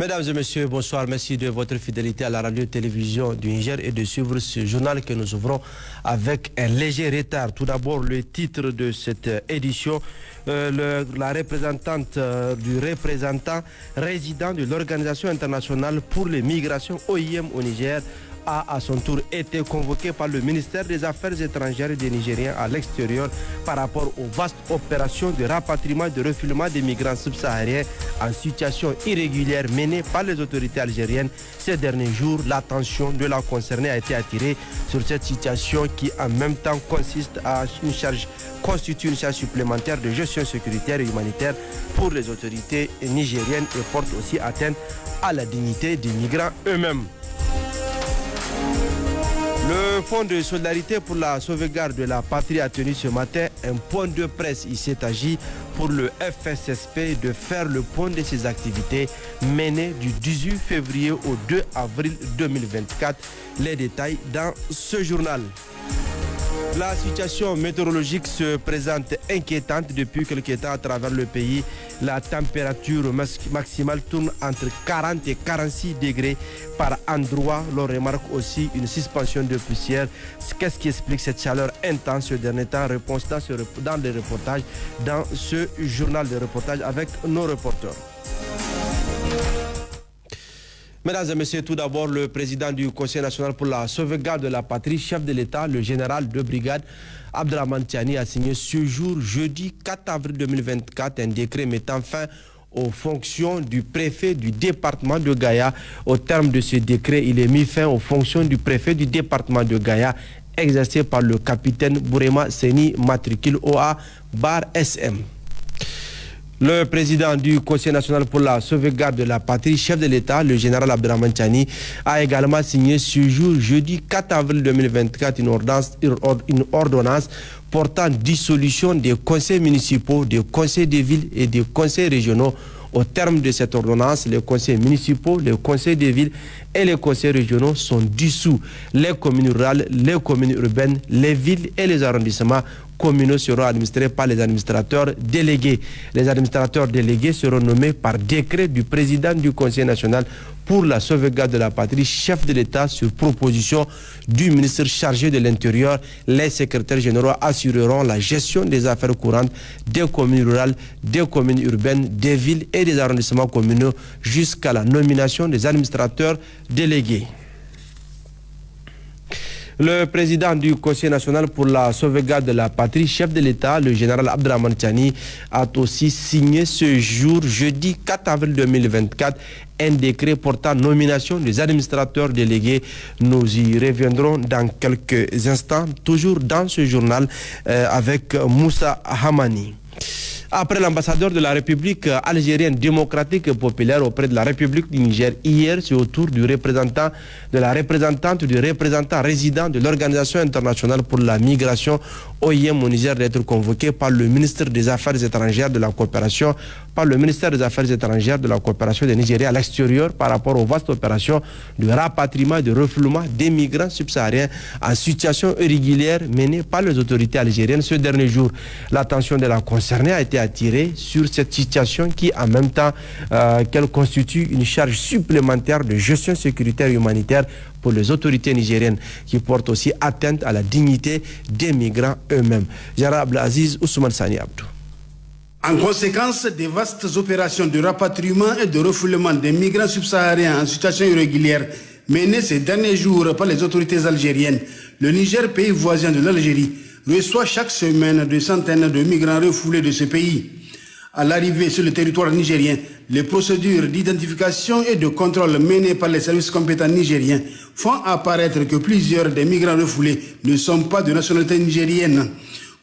Mesdames et messieurs, bonsoir. Merci de votre fidélité à la radio-télévision du Niger et de suivre ce journal que nous ouvrons avec un léger retard. Tout d'abord, le titre de cette édition. La représentante du représentant résident de l'Organisation internationale pour les migrations OIM au Niger a à son tour été convoqué par le ministère des Affaires étrangères des Nigériens à l'extérieur par rapport aux vastes opérations de rapatriement et de refoulement des migrants subsahariens en situation irrégulière menées par les autorités algériennes. Ces derniers jours, l'attention de la concernée a été attirée sur cette situation qui en même temps constitue une charge supplémentaire de gestion sécuritaire et humanitaire pour les autorités nigériennes et porte aussi atteinte à la dignité des migrants eux-mêmes. Le Fonds de solidarité pour la sauvegarde de la patrie a tenu ce matin un point de presse. Il s'est agi pour le FSSP de faire le point de ses activités menées du 18 février au 2 avril 2024. Les détails dans ce journal. La situation météorologique se présente inquiétante depuis quelques temps à travers le pays. La température maximale tourne entre 40 et 46 degrés par endroit. L'on remarque aussi une suspension de poussière. Qu'est-ce qui explique cette chaleur intense ce dernier temps? Réponse dans les reportages, dans ce journal de reportage avec nos reporters. Mesdames et messieurs, tout d'abord, le président du Conseil national pour la sauvegarde de la patrie, chef de l'État, le général de brigade Abdrahmane Tiani a signé ce jour, jeudi 4 avril 2024, un décret mettant fin aux fonctions du préfet du département de Gaïa. Au terme de ce décret, il est mis fin aux fonctions du préfet du département de Gaïa, exercé par le capitaine Bourema Seni, matricule OA bar SM. Le président du Conseil national pour la sauvegarde de la patrie, chef de l'État, le général Abdrahmane Tiani, a également signé ce jour, jeudi 4 avril 2024, une ordonnance portant dissolution des conseils municipaux, des conseils des villes et des conseils régionaux. Au terme de cette ordonnance, les conseils municipaux, les conseils des villes et les conseils régionaux sont dissous. Les communes rurales, les communes urbaines, les villes et les arrondissements communaux seront administrés par les administrateurs délégués. Les administrateurs délégués seront nommés par décret du président du Conseil national pour la sauvegarde de la patrie, chef de l'État, sur proposition du ministre chargé de l'Intérieur. Les secrétaires généraux assureront la gestion des affaires courantes des communes rurales, des communes urbaines, des villes et des arrondissements communaux jusqu'à la nomination des administrateurs délégués. Le président du Conseil national pour la sauvegarde de la patrie, chef de l'État, le général Abdrahmane Tiani, a aussi signé ce jour, jeudi 4 avril 2024, un décret portant nomination des administrateurs délégués. Nous y reviendrons dans quelques instants, toujours dans ce journal avec Moussa Hamani. Après l'ambassadeur de la République algérienne démocratique et populaire auprès de la République du Niger, hier, c'est au tour du représentant, de la représentante, du représentant résident de l'Organisation internationale pour la migration OIM au Niger d'être convoqué par le ministre des Affaires étrangères de la coopération, par le ministère des Affaires étrangères de la coopération des Nigériens à l'extérieur par rapport aux vastes opérations de rapatriement et de refoulement des migrants subsahariens en situation irrégulière menées par les autorités algériennes ce dernier jour. L'attention de la concernée a été attirée sur cette situation qui, en même temps qu'elle constitue une charge supplémentaire de gestion sécuritaire et humanitaire pour les autorités nigériennes, qui portent aussi atteinte à la dignité des migrants eux-mêmes. Jara Abdelaziz Ousmane Sani Abdou. En conséquence des vastes opérations de rapatriement et de refoulement des migrants subsahariens en situation irrégulière menées ces derniers jours par les autorités algériennes, le Niger, pays voisin de l'Algérie, reçoit chaque semaine des centaines de migrants refoulés de ce pays. À l'arrivée sur le territoire nigérien, les procédures d'identification et de contrôle menées par les services compétents nigériens font apparaître que plusieurs des migrants refoulés ne sont pas de nationalité nigérienne.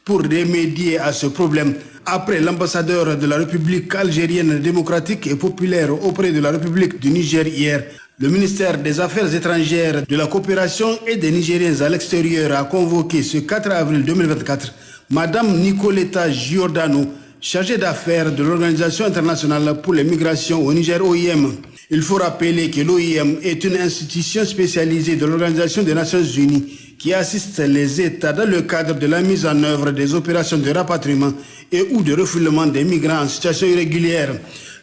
Pour remédier à ce problème, après l'ambassadeur de la République algérienne démocratique et populaire auprès de la République du Niger hier, le ministère des Affaires étrangères, de la coopération et des Nigériens à l'extérieur a convoqué ce 4 avril 2024 Madame Nicoletta Giordano, chargée d'affaires de l'Organisation internationale pour les migrations au Niger OIM. Il faut rappeler que l'OIM est une institution spécialisée de l'Organisation des Nations Unies qui assiste les États dans le cadre de la mise en œuvre des opérations de rapatriement et ou de refoulement des migrants en situation irrégulière.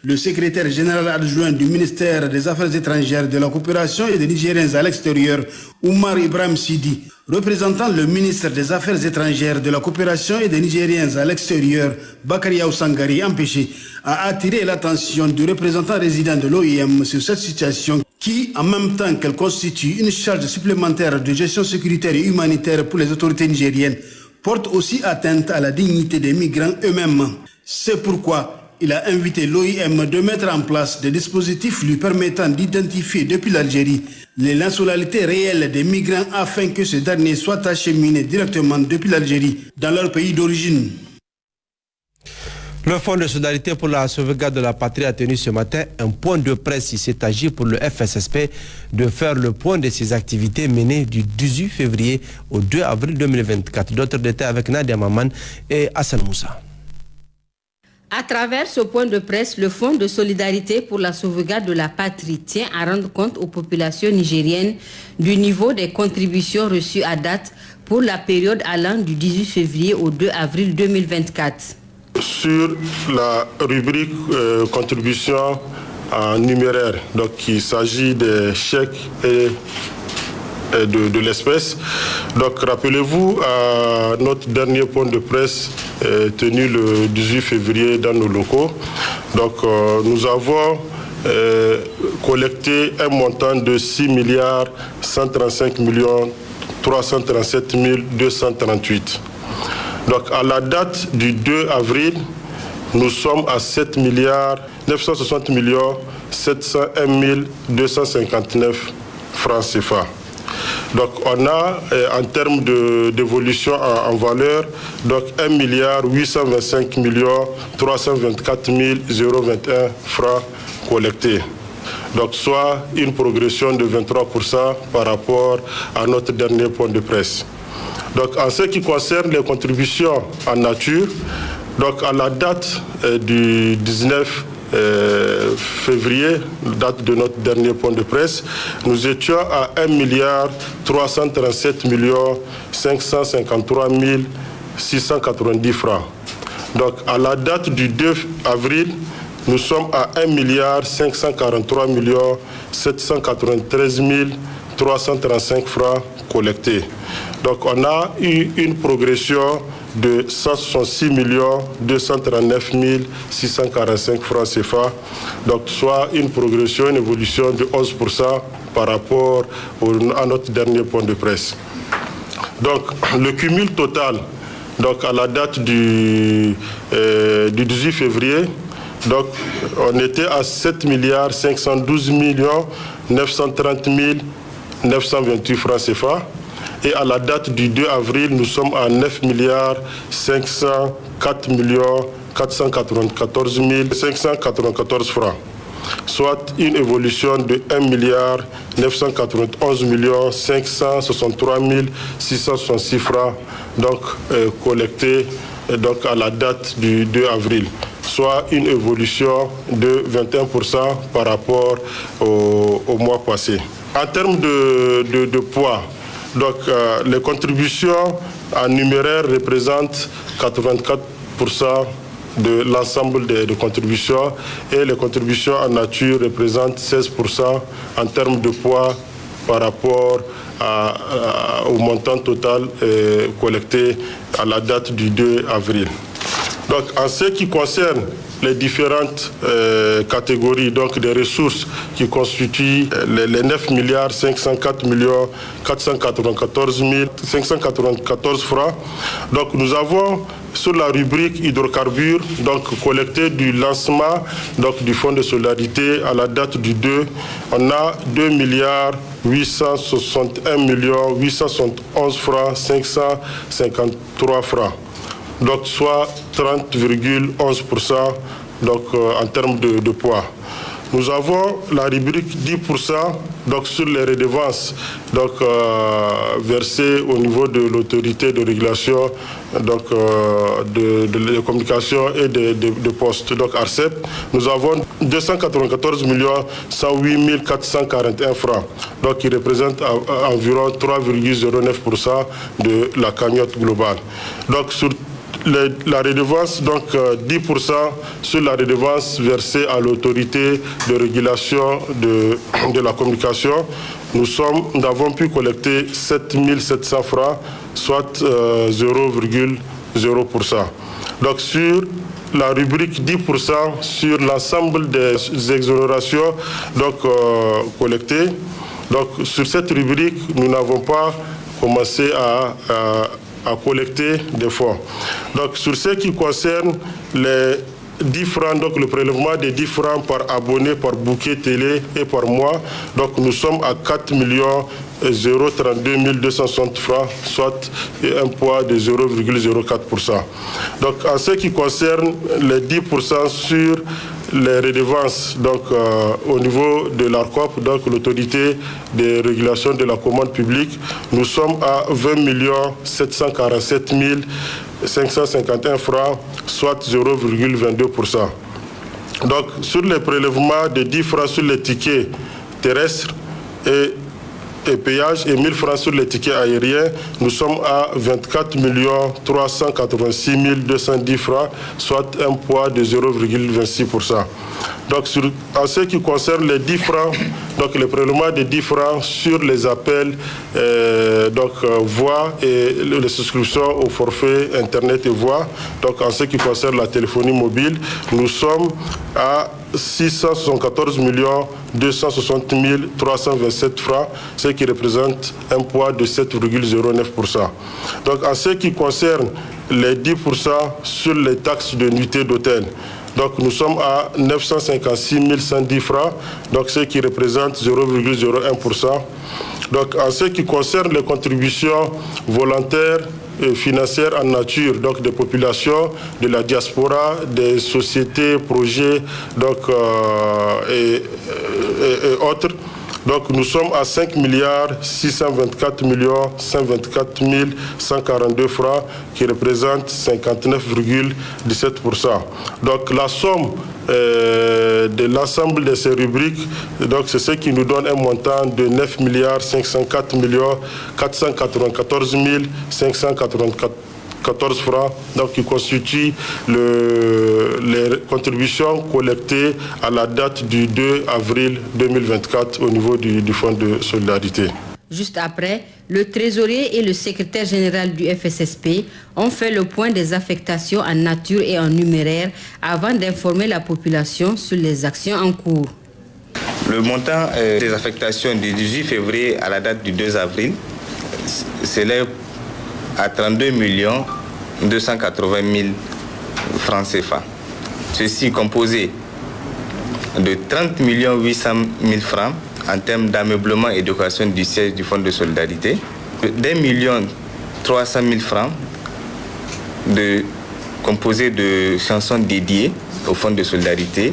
Le secrétaire général adjoint du ministère des Affaires étrangères, de la coopération et des Nigériens à l'extérieur, Oumar Ibrahim Sidi, représentant le ministre des Affaires étrangères, de la coopération et des Nigériens à l'extérieur, Bakaria Oussangari, empêché, a attiré l'attention du représentant résident de l'OIM sur cette situation qui, en même temps qu'elle constitue une charge supplémentaire de gestion sécuritaire et humanitaire pour les autorités nigériennes, porte aussi atteinte à la dignité des migrants eux-mêmes. C'est pourquoi il a invité l'OIM de mettre en place des dispositifs lui permettant d'identifier depuis l'Algérie les nationalités réelles des migrants afin que ces derniers soient acheminés directement depuis l'Algérie dans leur pays d'origine. Le Fonds de solidarité pour la sauvegarde de la patrie a tenu ce matin un point de presse. Il s'est agi pour le FSSP de faire le point de ses activités menées du 18 février au 2 avril 2024. D'autres détails avec Nadia Maman et Hassan Moussa. À travers ce point de presse, le Fonds de solidarité pour la sauvegarde de la patrie tient à rendre compte aux populations nigériennes du niveau des contributions reçues à date pour la période allant du 18 février au 2 avril 2024. Sur la rubrique contribution en numéraire, donc il s'agit des chèques et de l'espèce. Donc rappelez-vous, à notre dernier point de presse tenu le 18 février dans nos locaux, donc nous avons collecté un montant de 6 milliards 135 millions 337 238. Donc à la date du 2 avril, nous sommes à 7 milliards 960 millions 701 259 francs CFA. Donc on a en termes d'évolution en valeur, donc 1 milliard 825 millions 324 021 francs collectés. Donc soit une progression de 23% par rapport à notre dernier point de presse. Donc en ce qui concerne les contributions en nature, donc à la date du 19 février, date de notre dernier point de presse, nous étions à 1 milliard 337 millions 553 690 francs. Donc à la date du 2 avril, nous sommes à 1 milliard 543 millions 793 335 francs collectés. Donc on a eu une progression de 166 239 645 francs CFA, donc soit une progression, une évolution de 11% par rapport à notre dernier point de presse. Donc le cumul total, donc à la date du 18 février, donc on était à 7 milliards 512 millions 930 928 francs CFA. Et à la date du 2 avril, nous sommes à 9 milliards 504 millions 494 594 francs, soit une évolution de 1 milliard 991 millions 563 666 francs, donc collectés donc à la date du 2 avril, soit une évolution de 21% par rapport au mois passé. En termes de poids, donc les contributions en numéraire représentent 84% de l'ensemble des contributions et les contributions en nature représentent 16% en termes de poids par rapport au montant total collecté à la date du 2 avril. Donc en ce qui concerne les différentes catégories donc des ressources qui constituent les 9 milliards 504 millions 494 594 francs. Donc nous avons sur la rubrique hydrocarbures donc collecté du lancement donc du fonds de solidarité à la date du 2, on a 2 milliards 861 millions 871 francs 553 francs. Donc soit 30,11% donc en termes de poids. Nous avons la rubrique 10% donc sur les redevances donc versées au niveau de l'autorité de régulation donc de communication et de postes donc ARCEP. Nous avons 294 108 441 francs donc qui représente environ 3,09% de la cagnotte globale. Donc sur la redevance, donc 10% sur la redevance versée à l'autorité de régulation de la communication. Nous avons pu collecter 7 700 francs, soit 0,0%. Donc sur la rubrique 10% sur l'ensemble des exonérations collectées, donc sur cette rubrique, nous n'avons pas commencé à collecter des fonds. Donc sur ce qui concerne les 10 francs, donc le prélèvement des 10 francs par abonné, par bouquet télé et par mois, donc nous sommes à 4 032 260 francs, soit un poids de 0,04%. Donc en ce qui concerne les 10% sur les redevances, donc au niveau de l'ARCOP, donc l'autorité de régulation de la commande publique, nous sommes à 20 747 551 francs, soit 0,22%. Donc sur les prélèvements de 10 francs sur les tickets terrestres et péages et 1000 francs sur les tickets aériens, nous sommes à 24 386 210 francs, soit un poids de 0,26%. Donc en ce qui concerne les 10 francs, donc le prélèvement de 10 francs sur les appels, voix et les souscriptions au forfait Internet et voix, donc en ce qui concerne la téléphonie mobile, nous sommes à 674 260 327 francs, ce qui représente un poids de 7,09%. Donc en ce qui concerne les 10% sur les taxes de nuitée d'hôtel, donc nous sommes à 956 110 francs, donc ce qui représente 0,01%. Donc en ce qui concerne les contributions volontaires et financières en nature, donc des populations, de la diaspora, des sociétés, projets et autres, donc nous sommes à 5 624 124 142 francs, qui représentent 59,17%. Donc la somme de l'ensemble de ces rubriques, donc c'est ce qui nous donne un montant de 9 504 494 594 francs, donc qui constitue les contributions collectées à la date du 2 avril 2024 au niveau du Fonds de solidarité. Juste après, le trésorier et le secrétaire général du FSSP ont fait le point des affectations en nature et en numéraire avant d'informer la population sur les actions en cours. Le montant des affectations du 18 février à la date du 2 avril s'élève à 32 280 000 francs CFA. Ceci composé de 30 800 000 francs en termes d'ameublement et décoration du siège du Fonds de solidarité, d'1 300 000 francs composé de chansons dédiées au Fonds de solidarité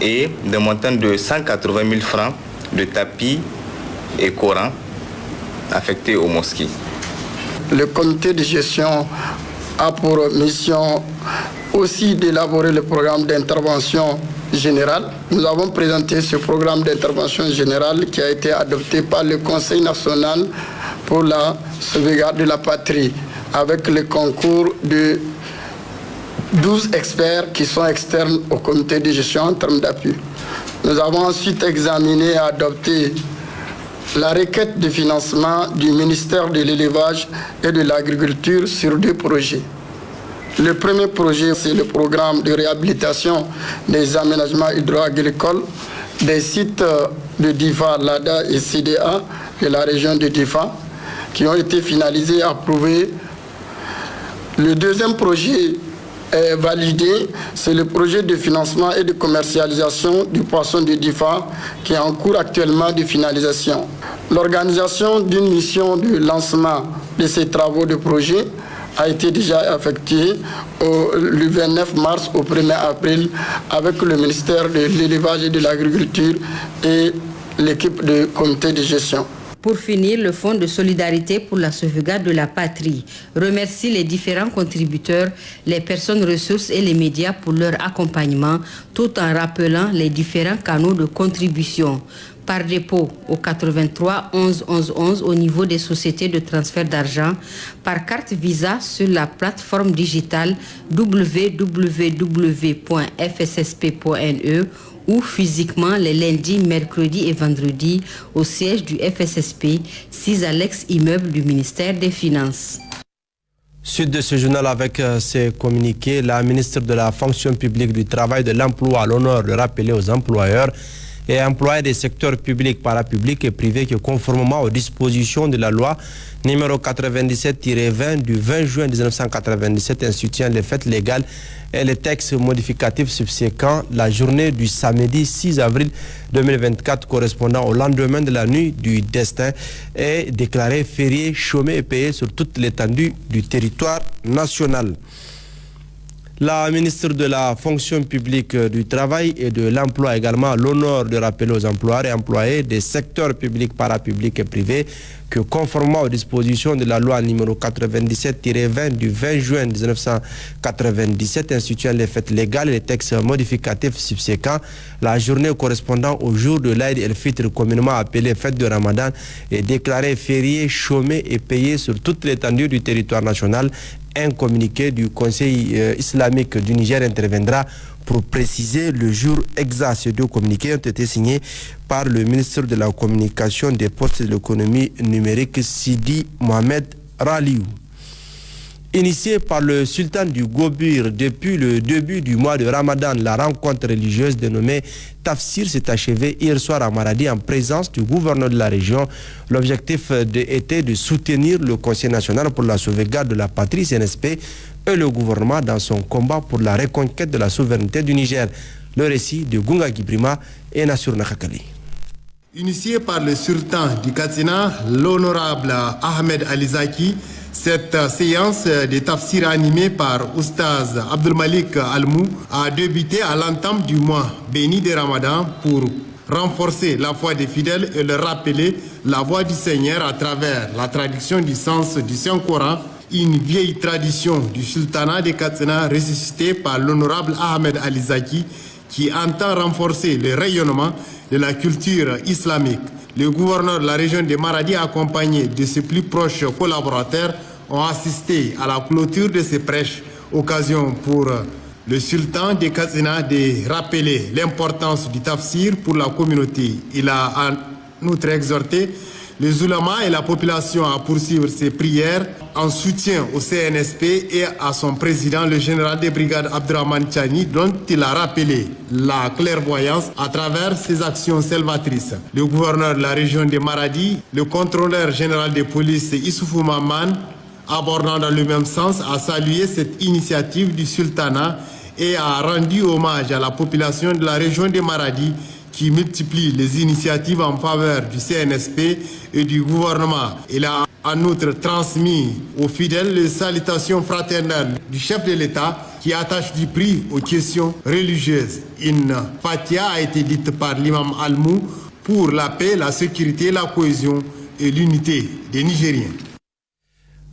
et d'un montant de 180 000 francs de tapis et Coran affectés aux mosquées. Le comité de gestion a pour mission aussi d'élaborer le programme d'intervention générale. Nous avons présenté ce programme d'intervention générale qui a été adopté par le Conseil national pour la sauvegarde de la patrie avec le concours de 12 experts qui sont externes au comité de gestion en termes d'appui. Nous avons ensuite examiné et adopté la requête de financement du ministère de l'Élevage et de l'Agriculture sur 2 projets. Le premier projet, c'est le programme de réhabilitation des aménagements hydro-agricoles des sites de DIFA, LADA et CDA de la région de DIFA qui ont été finalisés et approuvés. Le deuxième projet est validé, c'est le projet de financement et de commercialisation du poisson de DIFA qui est en cours actuellement de finalisation. L'organisation d'une mission de lancement de ces travaux de projet a été déjà effectuée le 29 mars au 1er avril avec le ministère de l'Élevage et de l'Agriculture et l'équipe de comité de gestion. Pour finir, le Fonds de solidarité pour la sauvegarde de la patrie remercie les différents contributeurs, les personnes ressources et les médias pour leur accompagnement, tout en rappelant les différents canaux de contribution. par dépôt au 83 11 11 11 au niveau des sociétés de transfert d'argent, par carte Visa sur la plateforme digitale www.fssp.ne ou physiquement les lundis, mercredis et vendredis au siège du FSSP, 6 à l'ex-immeuble du ministère des Finances. Suite de ce journal avec ces communiqués, la ministre de la fonction publique, du travail, de l'emploi a l'honneur de rappeler aux employeurs et employés des secteurs publics, parapublics et privés que conformément aux dispositions de la loi numéro 97-20 du 20 juin 1997 instituant les fêtes légales et les textes modificatifs subséquents, la journée du samedi 6 avril 2024 correspondant au lendemain de la nuit du destin est déclarée férié, chômé et payé sur toute l'étendue du territoire national. La ministre de la fonction publique, du travail et de l'emploi a également l'honneur de rappeler aux employeurs et employés des secteurs publics, parapublics et privés que conformément aux dispositions de la loi numéro 97-20 du 20 juin 1997 instituant les fêtes légales et les textes modificatifs subséquents, la journée correspondant au jour de l'Aïd el-Fitr communément appelée fête de Ramadan est déclarée férié, chômé et payé sur toute l'étendue du territoire national. Un communiqué du Conseil islamique du Niger interviendra pour préciser le jour exact. Ces deux communiqués ont été signés par le ministre de la Communication, des Postes et de l'Économie numérique, Sidi Mohamed Raliou. Initiée par le sultan du Gobir depuis le début du mois de Ramadan, la rencontre religieuse dénommée Tafsir s'est achevée hier soir à Maradi en présence du gouverneur de la région. L'objectif était de soutenir le Conseil national pour la sauvegarde de la patrie, CNSP, et le gouvernement dans son combat pour la reconquête de la souveraineté du Niger. Le récit de Gunga Gibrima et Nassur Nakakali. Initié par le sultan du Katsina, l'honorable Ahmed Alizaki, cette séance de tafsir animée par Oustaz Abdelmalik Almou a débuté à l'entame du mois béni de Ramadan pour renforcer la foi des fidèles et leur rappeler la voix du Seigneur à travers la traduction du sens du Saint-Coran, une vieille tradition du sultanat de Katsina ressuscitée par l'honorable Ahmed Alizaki qui entend renforcer le rayonnement de la culture islamique. Le gouverneur de la région de Maradi, accompagné de ses plus proches collaborateurs, ont assisté à la clôture de ces prêches, occasion pour le sultan de Katsina de rappeler l'importance du tafsir pour la communauté. Il a en outre exhorté les oulémas et la population à poursuivre ses prières en soutien au CNSP et à son président, le général de brigade Abdraman Tchani, dont il a rappelé la clairvoyance à travers ses actions salvatrices. Le gouverneur de la région de Maradi, le contrôleur général de police Issoufou Maman, abordant dans le même sens, a salué cette initiative du sultanat et a rendu hommage à la population de la région de Maradi qui multiplie les initiatives en faveur du CNSP et du gouvernement. Il a en outre transmis aux fidèles les salutations fraternelles du chef de l'État qui attache du prix aux questions religieuses. Une fatia a été dite par l'imam Almou pour la paix, la sécurité, la cohésion et l'unité des Nigériens.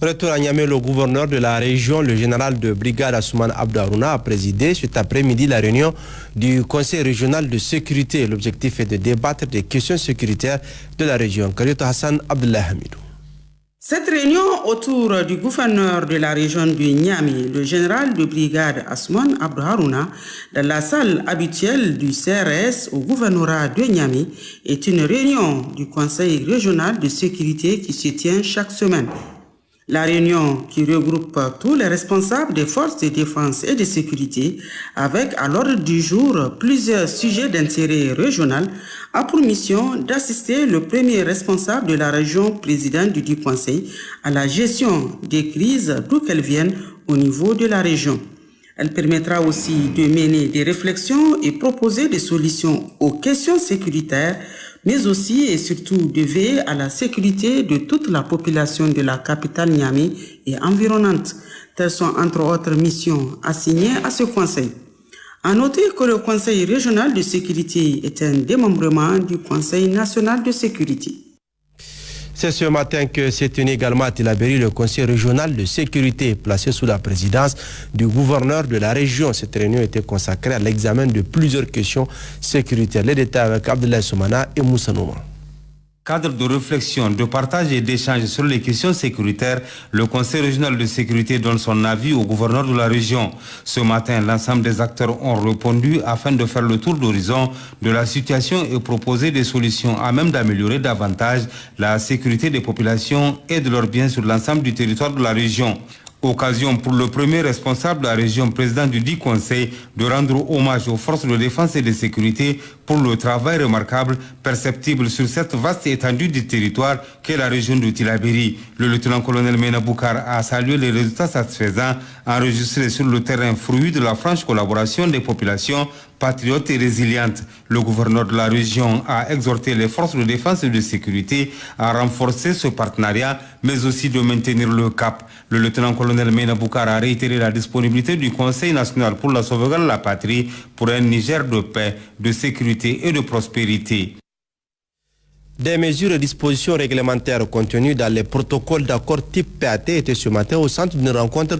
Retour à Niamey, le gouverneur de la région, le général de brigade Assouman Abdarouna, a présidé cet après-midi la réunion du Conseil régional de sécurité. L'objectif est de débattre des questions sécuritaires de la région. Karioto Hassan Abdullah Hamidou. Cette réunion autour du gouverneur de la région de Niamey, le général de brigade Assouman Abdarouna, dans la salle habituelle du CRS au gouvernorat de Niamey, est une réunion du Conseil régional de sécurité qui se tient chaque semaine. La réunion, qui regroupe tous les responsables des forces de défense et de sécurité, avec à l'ordre du jour plusieurs sujets d'intérêt régional, a pour mission d'assister le premier responsable de la région, président du Conseil, à la gestion des crises d'où qu'elles viennent au niveau de la région. Elle permettra aussi de mener des réflexions et proposer des solutions aux questions sécuritaires, mais aussi et surtout de veiller à la sécurité de toute la population de la capitale Niamey et environnante. Telles sont entre autres missions assignées à ce conseil. À noter que le Conseil régional de sécurité est un démembrement du Conseil national de sécurité. C'est ce matin que s'est tenu également à Tillabéri le conseil régional de sécurité placé sous la présidence du gouverneur de la région. Cette réunion était consacrée à l'examen de plusieurs questions sécuritaires. Les détails avec Abdoulaye Soumana et Moussa Nouma. Cadre de réflexion, de partage et d'échange sur les questions sécuritaires, le Conseil régional de sécurité donne son avis au gouverneur de la région. Ce matin, l'ensemble des acteurs ont répondu afin de faire le tour d'horizon de la situation et proposer des solutions à même d'améliorer davantage la sécurité des populations et de leurs biens sur l'ensemble du territoire de la région. Occasion pour le premier responsable de la région, président du dit conseil, de rendre hommage aux forces de défense et de sécurité pour le travail remarquable perceptible sur cette vaste étendue du territoire qu'est la région de Tillabéri. Le lieutenant-colonel Mena Boukar a salué les résultats satisfaisants enregistrés sur le terrain, fruit de la franche collaboration des populations patriotes et résilientes. Le gouverneur de la région a exhorté les forces de défense et de sécurité à renforcer ce partenariat, mais aussi de maintenir le cap. Le lieutenant-colonel Mena Boukar a réitéré la disponibilité du Conseil national pour la sauvegarde de la patrie pour un Niger de paix, de sécurité et de prospérité. Des mesures et dispositions réglementaires contenues dans les protocoles d'accord type PAT étaient ce matin au centre d'une rencontre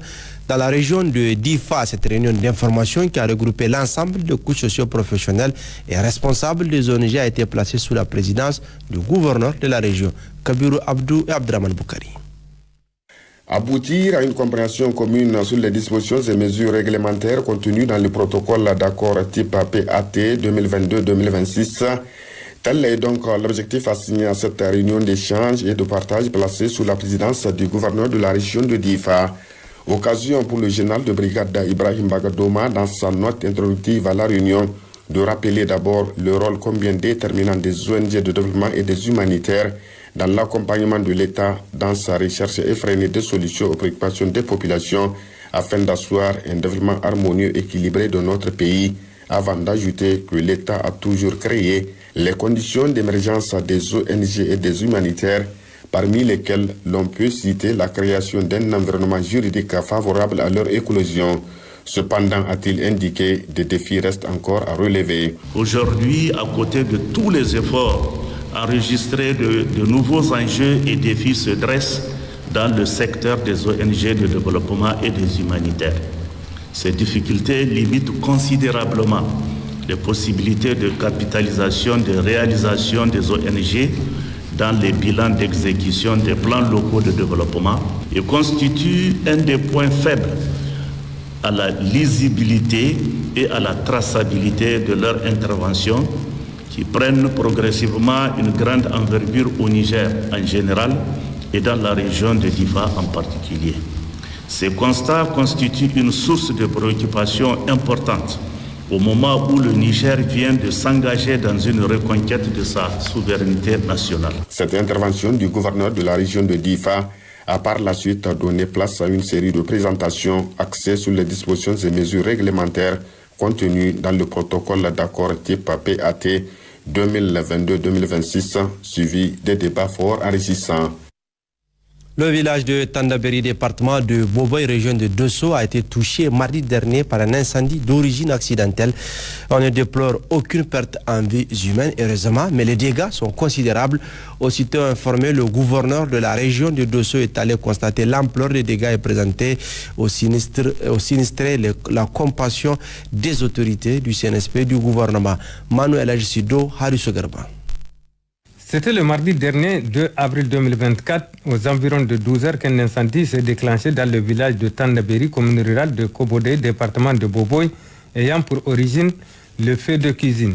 dans la région de Difa. Cette réunion d'information qui a regroupé l'ensemble des couches socio-professionnelles et responsables des ONG a été placée sous la présidence du gouverneur de la région, Kabiru Abdou et Abdraman Boukari. Aboutir à une compréhension commune sur les dispositions et mesures réglementaires contenues dans le protocole d'accord type PAT 2022-2026. Tel est donc l'objectif assigné à cette réunion d'échange et de partage placée sous la présidence du gouverneur de la région de Difa. Occasion pour le général de brigade Ibrahim Bagadoma, dans sa note introductive à la réunion, de rappeler d'abord le rôle combien déterminant des ONG de développement et des humanitaires dans l'accompagnement de l'État dans sa recherche effrénée de solutions aux préoccupations des populations afin d'asseoir un développement harmonieux et équilibré de notre pays, avant d'ajouter que l'État a toujours créé les conditions d'émergence des ONG et des humanitaires, parmi lesquelles l'on peut citer la création d'un environnement juridique favorable à leur éclosion. Cependant, a-t-il indiqué, des défis restent encore à relever. Aujourd'hui, à côté de tous les efforts enregistrés, de nouveaux enjeux et défis se dressent dans le secteur des ONG de développement et des humanitaires. Ces difficultés limitent considérablement les possibilités de capitalisation des réalisations des ONG dans les bilans d'exécution des plans locaux de développement et constituent un des points faibles à la lisibilité et à la traçabilité de leur intervention qui prennent progressivement une grande envergure au Niger en général et dans la région de Difa en particulier. Ces constats constituent une source de préoccupation importante au moment où le Niger vient de s'engager dans une reconquête de sa souveraineté nationale. Cette intervention du gouverneur de la région de Difa a par la suite donné place à une série de présentations axées sur les dispositions et mesures réglementaires contenues dans le protocole d'accord type PAT 2022-2026, suivi des débats forts enrichissants. Le village de Tandabéri, département de Boboy, région de Dosso, a été touché mardi dernier par un incendie d'origine accidentelle. On ne déplore aucune perte en vie humaine, heureusement, mais les dégâts sont considérables. Aussitôt informé, le gouverneur de la région de Dosso est allé constater l'ampleur des dégâts et présenter aux sinistrés la compassion des autorités du CNSP et du gouvernement. Manuel Ajissido, Harusso Garba. C'était le mardi dernier, 2 avril 2024, aux environs de 12 heures, qu'un incendie s'est déclenché dans le village de Tandabéri, commune rurale de Kobodé, département de Boboy, ayant pour origine le feu de cuisine.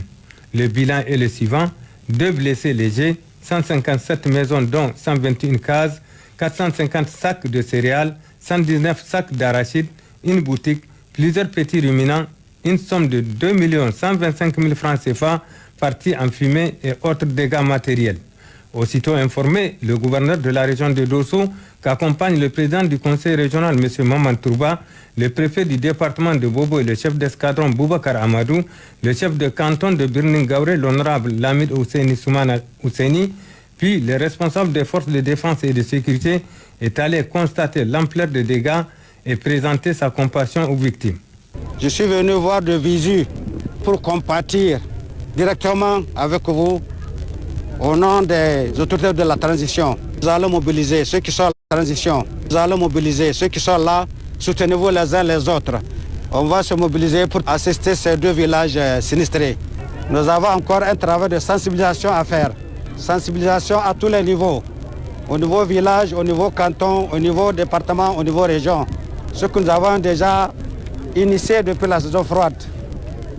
Le bilan est le suivant: 2 blessés légers, 157 maisons dont 121 cases, 450 sacs de céréales, 119 sacs d'arachides, une boutique, plusieurs petits ruminants, une somme de 2 125 000 francs CFA, partie en fumée et autres dégâts matériels. Aussitôt informé, le gouverneur de la région de Dosso, qu'accompagne le président du conseil régional, M. Maman Tourba, le préfet du département de Bobo et le chef d'escadron Boubacar Amadou, le chef de canton de Birning-Gauré, l'honorable Lamid Ousseini Soumana Ousseini, puis les responsables des forces de défense et de sécurité, est allé constater l'ampleur des dégâts et présenter sa compassion aux victimes. Je suis venu voir de visu pour compatir directement avec vous au nom des autorités de la transition. Nous allons mobiliser ceux qui sont à la transition. Nous allons mobiliser ceux qui sont là. Soutenez-vous les uns les autres. On va se mobiliser pour assister ces 2 villages sinistrés. Nous avons encore un travail de sensibilisation à faire. Sensibilisation à tous les niveaux. Au niveau village, au niveau canton, au niveau département, au niveau région. Ce que nous avons déjà initié depuis la saison froide.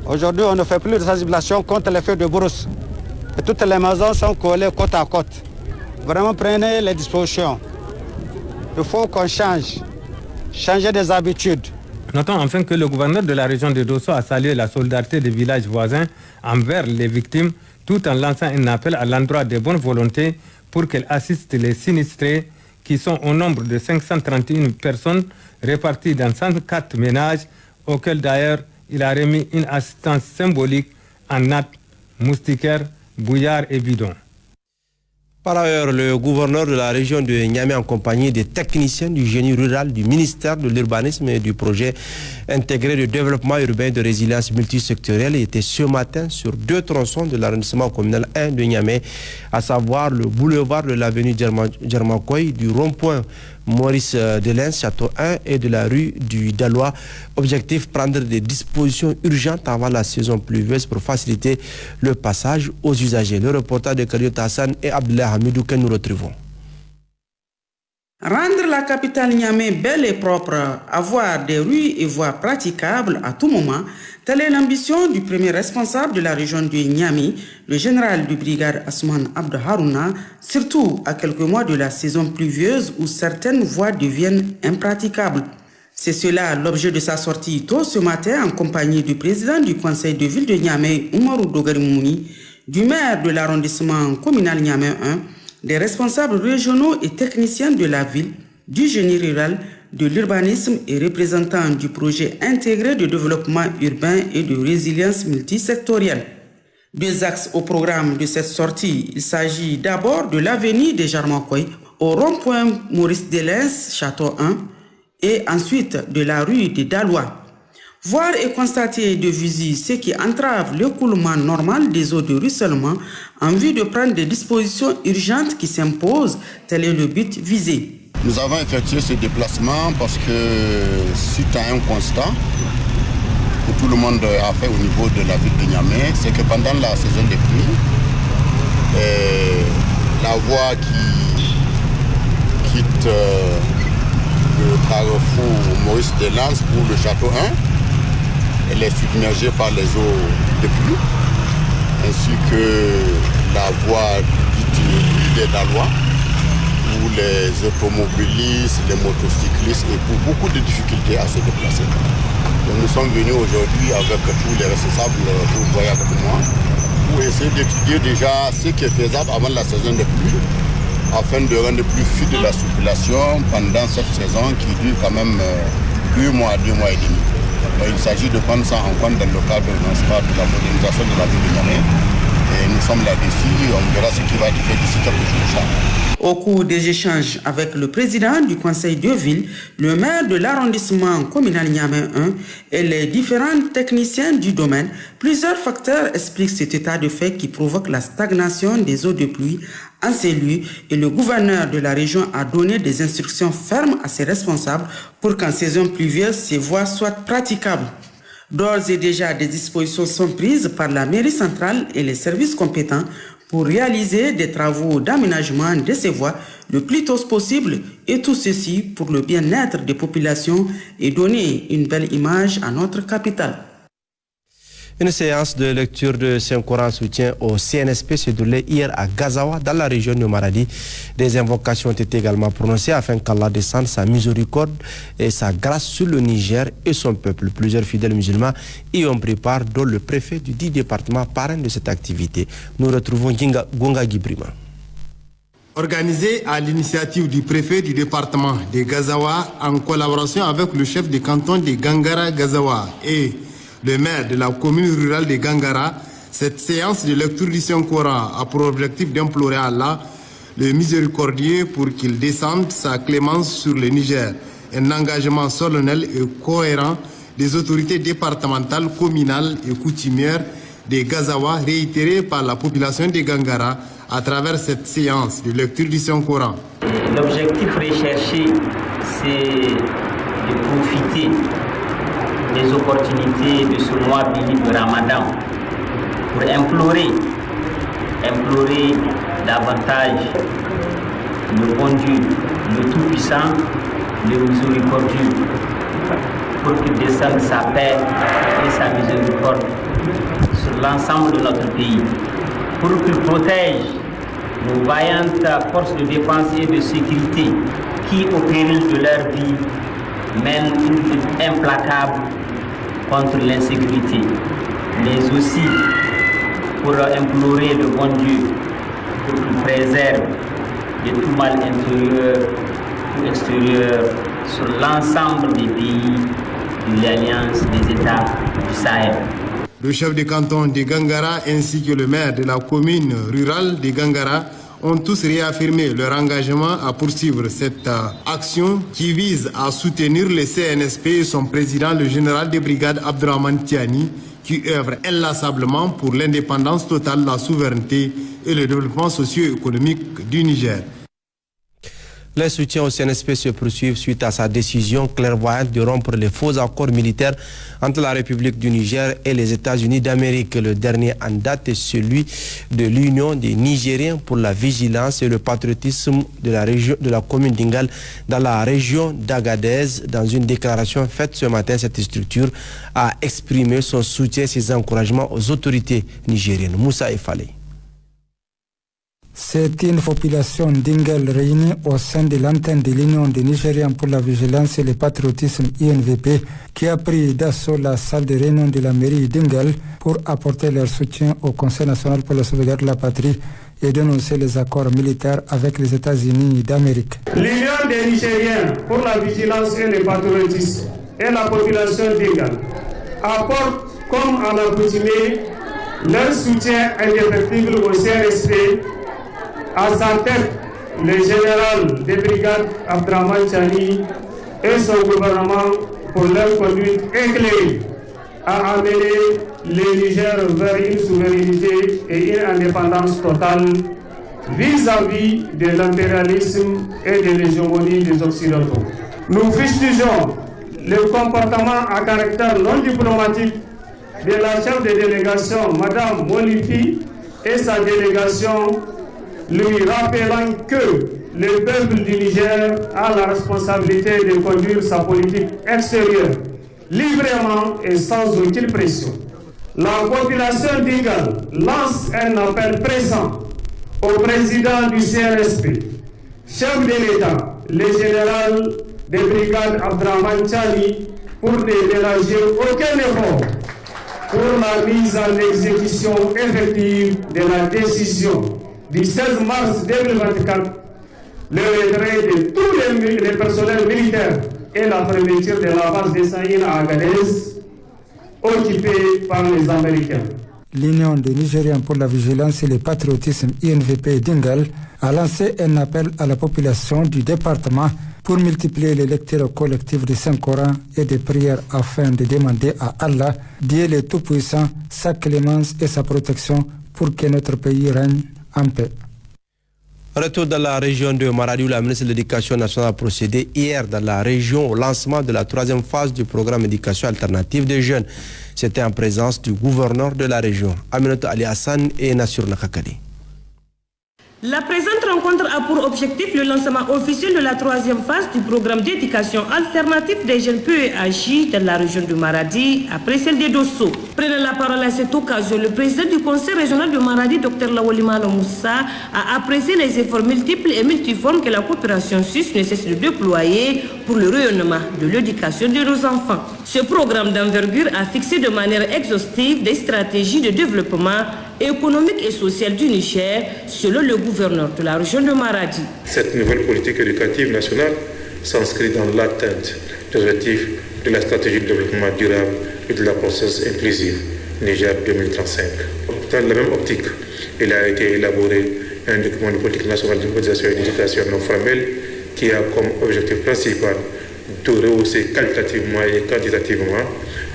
Aujourd'hui, on ne fait plus de sensibilisation contre les feux de brousse. Et toutes les maisons sont collées côte à côte. Vraiment, prenez les dispositions. Il faut qu'on changer des habitudes. Notons enfin que le gouverneur de la région de Dosso a salué la solidarité des villages voisins envers les victimes, tout en lançant un appel à l'endroit des bonnes volontés pour qu'elles assistent les sinistrés, qui sont au nombre de 531 personnes réparties dans 104 ménages, auxquels d'ailleurs il a remis une assistance symbolique en nattes, moustiquaires, bouillards et bidons. Par ailleurs, le gouverneur de la région de Niamey, en compagnie des techniciens du génie rural du ministère de l'Urbanisme et du projet intégré de développement urbain et de résilience multisectorielle, était ce matin sur 2 tronçons de l'arrondissement communal 1 de Niamey, à savoir le boulevard de l'avenue Djermakoy, du rond-point Maurice Delens, Château 1 et de la rue du Dalois. Objectif, prendre des dispositions urgentes avant la saison pluvieuse pour faciliter le passage aux usagers. Le reportage de Kariot Hassan et Abdullah Hamidou que nous retrouvons. Rendre la capitale Niamey belle et propre, avoir des rues et voies praticables à tout moment, telle est l'ambition du premier responsable de la région de Niamey, le général de brigade Asman Abdou Harouna, surtout à quelques mois de la saison pluvieuse où certaines voies deviennent impraticables. C'est cela l'objet de sa sortie tôt ce matin en compagnie du président du conseil de ville de Niamey, Oumarou Dogarimouni, du maire de l'arrondissement communal Niamey 1, des responsables régionaux et techniciens de la ville, du génie rural, de l'urbanisme et représentants du projet intégré de développement urbain et de résilience multisectorielle. 2 axes au programme de cette sortie. Il s'agit d'abord de l'avenue de Djermakoy au rond-point Maurice Delens, Château 1, et ensuite de la rue des Dalois. Voir et constater de visu ce qui entrave l'écoulement normal des eaux de ruissellement en vue de prendre des dispositions urgentes qui s'imposent, tel est le but visé. Nous avons effectué ce déplacement parce que suite à un constat que tout le monde a fait au niveau de la ville de Niamey, c'est que pendant la saison des pluies, la voie qui quitte le carrefour Maurice Delens pour le Château 1, elle est submergée par les eaux de pluie, ainsi que la voie dite des Dalois, où les automobilistes, les motocyclistes éprouvent beaucoup de difficultés à se déplacer. Donc nous sommes venus aujourd'hui avec tous les responsables, vous voyez avec moi, pour essayer d'étudier déjà ce qui est faisable avant la saison des pluies, afin de rendre plus fluide la circulation pendant cette saison qui dure quand même 2 mois, 2 mois et demi. Donc, il s'agit de prendre ça en compte dans le cadre de la modernisation de la ville de Niamey. Et nous sommes là-dessus, on verra ce qui va être fait d'ici quelques jours. Au cours des échanges avec le président du conseil de ville, le maire de l'arrondissement communal Niamey 1 et les différents techniciens du domaine, plusieurs facteurs expliquent cet état de fait qui provoque la stagnation des eaux de pluie en ces lieux, et le gouverneur de la région a donné des instructions fermes à ses responsables pour qu'en saison pluvieuse, ces voies soient praticables. D'ores et déjà, des dispositions sont prises par la mairie centrale et les services compétents pour réaliser des travaux d'aménagement de ces voies le plus tôt possible, et tout ceci pour le bien-être des populations et donner une belle image à notre capitale. Une séance de lecture de Saint-Coran soutien au CNSP se déroulait hier à Gazawa, dans la région de Maradi. Des invocations ont été également prononcées afin qu'Allah descende sa miséricorde et sa grâce sur le Niger et son peuple. Plusieurs fidèles musulmans y ont pris part, dont le préfet du 10 département parrain de cette activité. Nous retrouvons Gonga Gibrima. Organisé à l'initiative du préfet du département de Gazawa en collaboration avec le chef de canton de Gangara-Gazawa et le maire de la commune rurale de Gangara, cette séance de lecture du Saint-Coran a pour objectif d'implorer Allah, le miséricordieux, pour qu'il descende sa clémence sur le Niger. Un engagement solennel et cohérent des autorités départementales, communales et coutumières de Gazawa, réitéré par la population de Gangara à travers cette séance de lecture du Saint-Coran. L'objectif recherché, c'est de profiter des opportunités de ce mois béni de Ramadan pour implorer davantage le bon Dieu, le Tout-Puissant, le Miséricordieux, pour qu'il descende sa paix et sa miséricorde sur l'ensemble de notre pays, pour qu'il protège nos vaillantes forces de défense et de sécurité qui, au péril de leur vie, mènent une lutte implacable contre l'insécurité, mais aussi pour implorer le bon Dieu pour qu'il préserve de tout mal intérieur ou extérieur sur l'ensemble des pays de l'Alliance des États du Sahel. Le chef de canton de Gangara ainsi que le maire de la commune rurale de Gangara ont tous réaffirmé leur engagement à poursuivre cette action qui vise à soutenir le CNSP et son président, le général de brigade Abdraman Tiani, qui œuvre inlassablement pour l'indépendance totale, la souveraineté et le développement socio-économique du Niger. Les soutiens au CNSP se poursuivent suite à sa décision clairvoyante de rompre les faux accords militaires entre la République du Niger et les États-Unis d'Amérique. Le dernier en date est celui de l'Union des Nigériens pour la vigilance et le patriotisme de la commune d'Ingal dans la région d'Agadez. Dans une déclaration faite ce matin, cette structure a exprimé son soutien et ses encouragements aux autorités nigériennes. Moussa Efale. C'est une population d'Ingal réunie au sein de l'antenne de l'Union des Nigériens pour la vigilance et le patriotisme INVP qui a pris d'assaut la salle de réunion de la mairie d'Ingal pour apporter leur soutien au Conseil national pour la sauvegarde de la patrie et dénoncer les accords militaires avec les États-Unis d'Amérique. L'Union des Nigériens pour la vigilance et le patriotisme et la population d'Ingal apporte, comme à l'accoutumée, leur soutien indéfectible au CNSP. À sa tête, le général des brigades Abdraman Tiani et son gouvernement pour leur conduite éclairée à amener le Niger vers une souveraineté et une indépendance totale vis-à-vis de l'impérialisme et de l'hégémonie des Occidentaux. Nous fustigeons le comportement à caractère non diplomatique de la chef de délégation, Mme Molifi, et sa délégation, lui rappelant que le peuple du Niger a la responsabilité de conduire sa politique extérieure librement et sans aucune pression. La population d'Ingal lance un appel pressant au président du CNSP, chef de l'État, le général des brigades Abdraman Tiani, pour ne ménager aucun effort pour la mise en exécution effective de la décision du 16 mars 2024, le retrait de tous les personnels militaires et la fermeture de la base de Saïn à Agadez, occupée par les Américains. L'Union des Nigériens pour la vigilance et le patriotisme INVP d'Ingal a lancé un appel à la population du département pour multiplier les lectures collectives du Saint-Coran et des prières afin de demander à Allah, Dieu le Tout-Puissant, sa clémence et sa protection pour que notre pays règne en paix. Retour dans la région de Maradi où la ministre de l'Éducation nationale a procédé hier dans la région au lancement de la 3e phase du programme d'éducation alternative des jeunes. C'était en présence du gouverneur de la région, Aminata Ali Hassan et Nassir Nakakali. La présente rencontre a pour objectif le lancement officiel de la 3e phase du programme d'éducation alternative des jeunes PEAJ dans la région de Maradi, après celle de Dosso. Prenant la parole à cette occasion, le président du conseil régional de Maradi, Dr Lawalimano Moussa, a apprécié les efforts multiples et multiformes que la coopération suisse ne cesse de déployer pour le rayonnement de l'éducation de nos enfants. Ce programme d'envergure a fixé de manière exhaustive des stratégies de développement économique et social du Niger, selon le gouverneur de la région de Maradi. Cette nouvelle politique éducative nationale s'inscrit dans l'atteinte des objectifs de la stratégie de développement durable et de la croissance inclusive Niger 2035. Dans la même optique, il a été élaboré un document de politique nationale de modernisation et d'éducation non formelle qui a comme objectif principal de rehausser qualitativement et quantitativement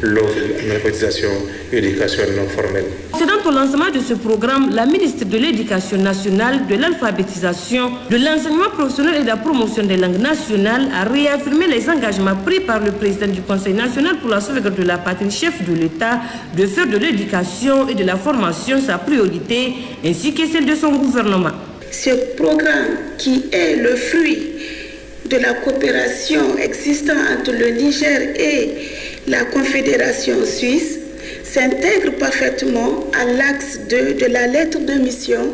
l'offre de l'alphabétisation et l'éducation non formelle. Concernant au lancement de ce programme, la ministre de l'Éducation nationale, de l'alphabétisation, de l'enseignement professionnel et de la promotion des langues nationales a réaffirmé les engagements pris par le président du Conseil national pour la sauvegarde de la patrie, chef de l'État, de faire de l'éducation et de la formation sa priorité, ainsi que celle de son gouvernement. Ce programme, qui est le fruit de la coopération existant entre le Niger et la Confédération suisse, s'intègre parfaitement à l'axe 2 de la lettre de mission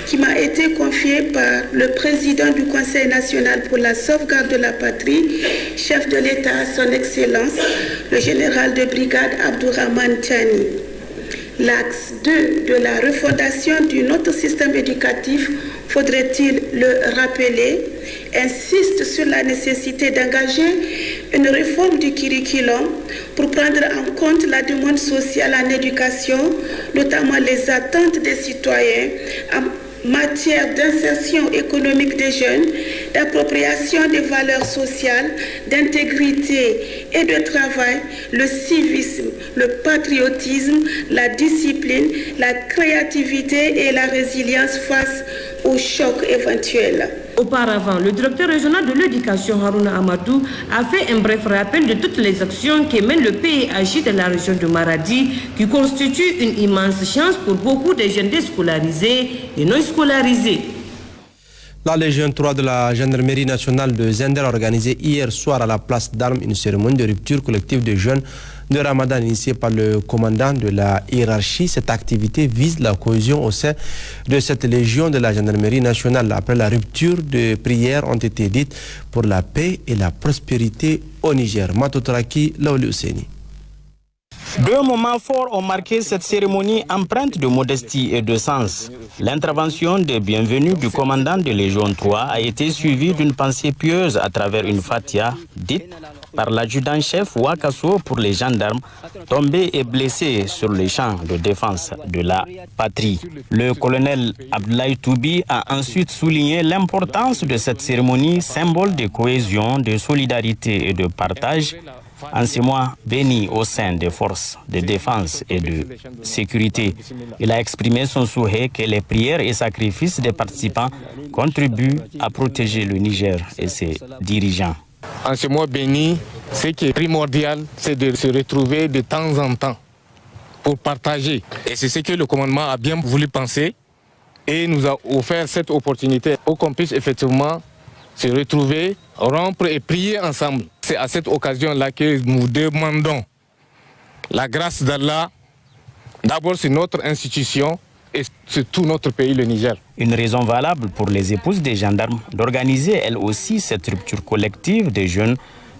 qui m'a été confiée par le président du Conseil national pour la sauvegarde de la patrie, chef de l'État, son Excellence, le général de brigade Abdourahmane Tiani. L'axe 2 de la refondation de notre système éducatif, faudrait-il le rappeler, insiste sur la nécessité d'engager une réforme du curriculum pour prendre en compte la demande sociale en éducation, notamment les attentes des citoyens en matière d'insertion économique des jeunes, d'appropriation des valeurs sociales, d'intégrité et de travail, le civisme, le patriotisme, la discipline, la créativité et la résilience face aux chocs éventuels. Auparavant, le directeur régional de l'éducation, Harouna Amadou, a fait un bref rappel de toutes les actions que mène le PAJ de la région de Maradi, qui constitue une immense chance pour beaucoup de jeunes déscolarisés et non scolarisés. La Légion 3 de la Gendarmerie nationale de Zender a organisé hier soir à la place d'armes une cérémonie de rupture collective de jeunes de Ramadan initiée par le commandant de la hiérarchie. Cette activité vise la cohésion au sein de cette Légion de la Gendarmerie nationale. Après la rupture, de prières ont été dites pour la paix et la prospérité au Niger. Matotraki Laoli Ouseni. Deux moments forts ont marqué cette cérémonie empreinte de modestie et de sens. L'intervention des bienvenus du commandant de Légion 3 a été suivie d'une pensée pieuse à travers une fatia dite par l'adjudant-chef Wakasso pour les gendarmes tombés et blessés sur les champs de défense de la patrie. Le colonel Abdoulaye Toubi a ensuite souligné l'importance de cette cérémonie, symbole de cohésion, de solidarité et de partage, en ces mois bénis au sein des forces de défense et de sécurité. Il a exprimé son souhait que les prières et sacrifices des participants contribuent à protéger le Niger et ses dirigeants. En ce mois béni, ce qui est primordial, c'est de se retrouver de temps en temps pour partager. Et c'est ce que le commandement a bien voulu penser et nous a offert cette opportunité pour qu'on puisse effectivement se retrouver, rompre et prier ensemble. C'est à cette occasion-là que nous demandons la grâce d'Allah, d'abord sur notre institution et sur tout notre pays, le Niger. Une raison valable pour les épouses des gendarmes d'organiser elles aussi cette rupture collective des jeunes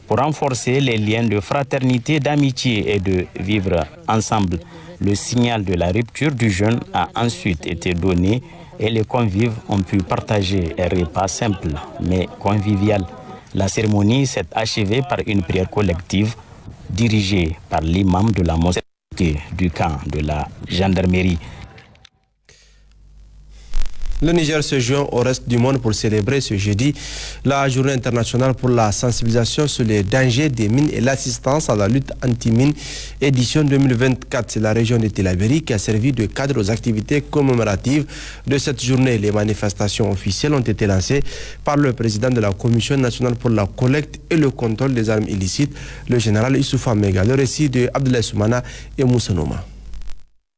pour renforcer les liens de fraternité, d'amitié et de vivre ensemble. Le signal de la rupture du jeune a ensuite été donné et les convives ont pu partager un repas simple mais convivial. La cérémonie s'est achevée par une prière collective dirigée par l'imam de la mosquée du camp de la gendarmerie. Le Niger se joint au reste du monde pour célébrer ce jeudi la journée internationale pour la sensibilisation sur les dangers des mines et l'assistance à la lutte anti-mine édition 2024. C'est la région de Tillabéri qui a servi de cadre aux activités commémoratives de cette journée. Les manifestations officielles ont été lancées par le président de la Commission nationale pour la collecte et le contrôle des armes illicites, le général Issoufa Mega. Le récit de Abdoulaye Soumana et Moussa Nouma.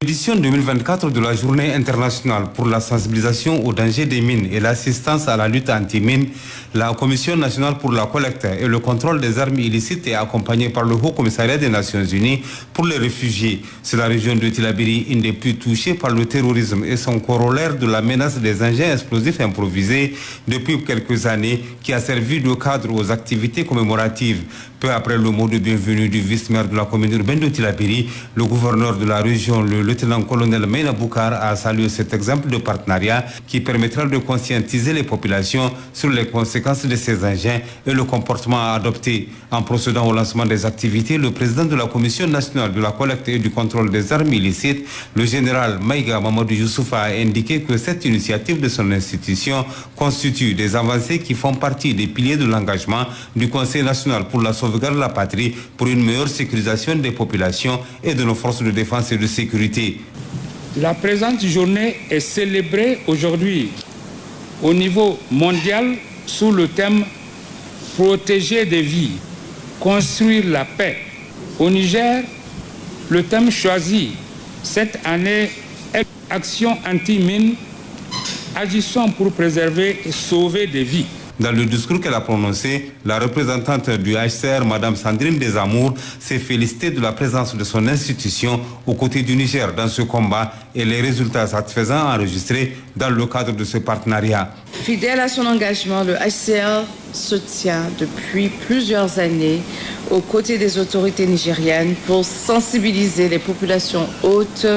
L'édition 2024 de la Journée internationale pour la sensibilisation aux dangers des mines et l'assistance à la lutte anti-mine, la Commission nationale pour la collecte et le contrôle des armes illicites est accompagnée par le Haut Commissariat des Nations Unies pour les réfugiés. C'est la région de Tillabéri, une des plus touchées par le terrorisme et son corollaire de la menace des engins explosifs improvisés depuis quelques années, qui a servi de cadre aux activités commémoratives. Peu après le mot de bienvenue du vice-maire de la commune urbaine de Tillabéri, le gouverneur de la région, le lieutenant-colonel Meina Boukar, a salué cet exemple de partenariat qui permettra de conscientiser les populations sur les conséquences de ces engins et le comportement à adopter. En procédant au lancement des activités, le président de la Commission nationale de la collecte et du contrôle des armes illicites, le général Maïga Mamadou Youssoufa, a indiqué que cette initiative de son institution constitue des avancées qui font partie des piliers de l'engagement du Conseil national pour la sauvegarde de la patrie pour une meilleure sécurisation des populations et de nos forces de défense et de sécurité. La présente journée est célébrée aujourd'hui au niveau mondial sous le thème « Protéger des vies, construire la paix ». Au Niger, le thème choisi cette année est « Action anti-mine, agissons pour préserver et sauver des vies ». Dans le discours qu'elle a prononcé, la représentante du HCR, Mme Sandrine Desamours, s'est félicitée de la présence de son institution aux côtés du Niger dans ce combat et les résultats satisfaisants enregistrés dans le cadre de ce partenariat. Fidèle à son engagement, le HCR se tient depuis plusieurs années aux côtés des autorités nigériennes pour sensibiliser les populations hôtes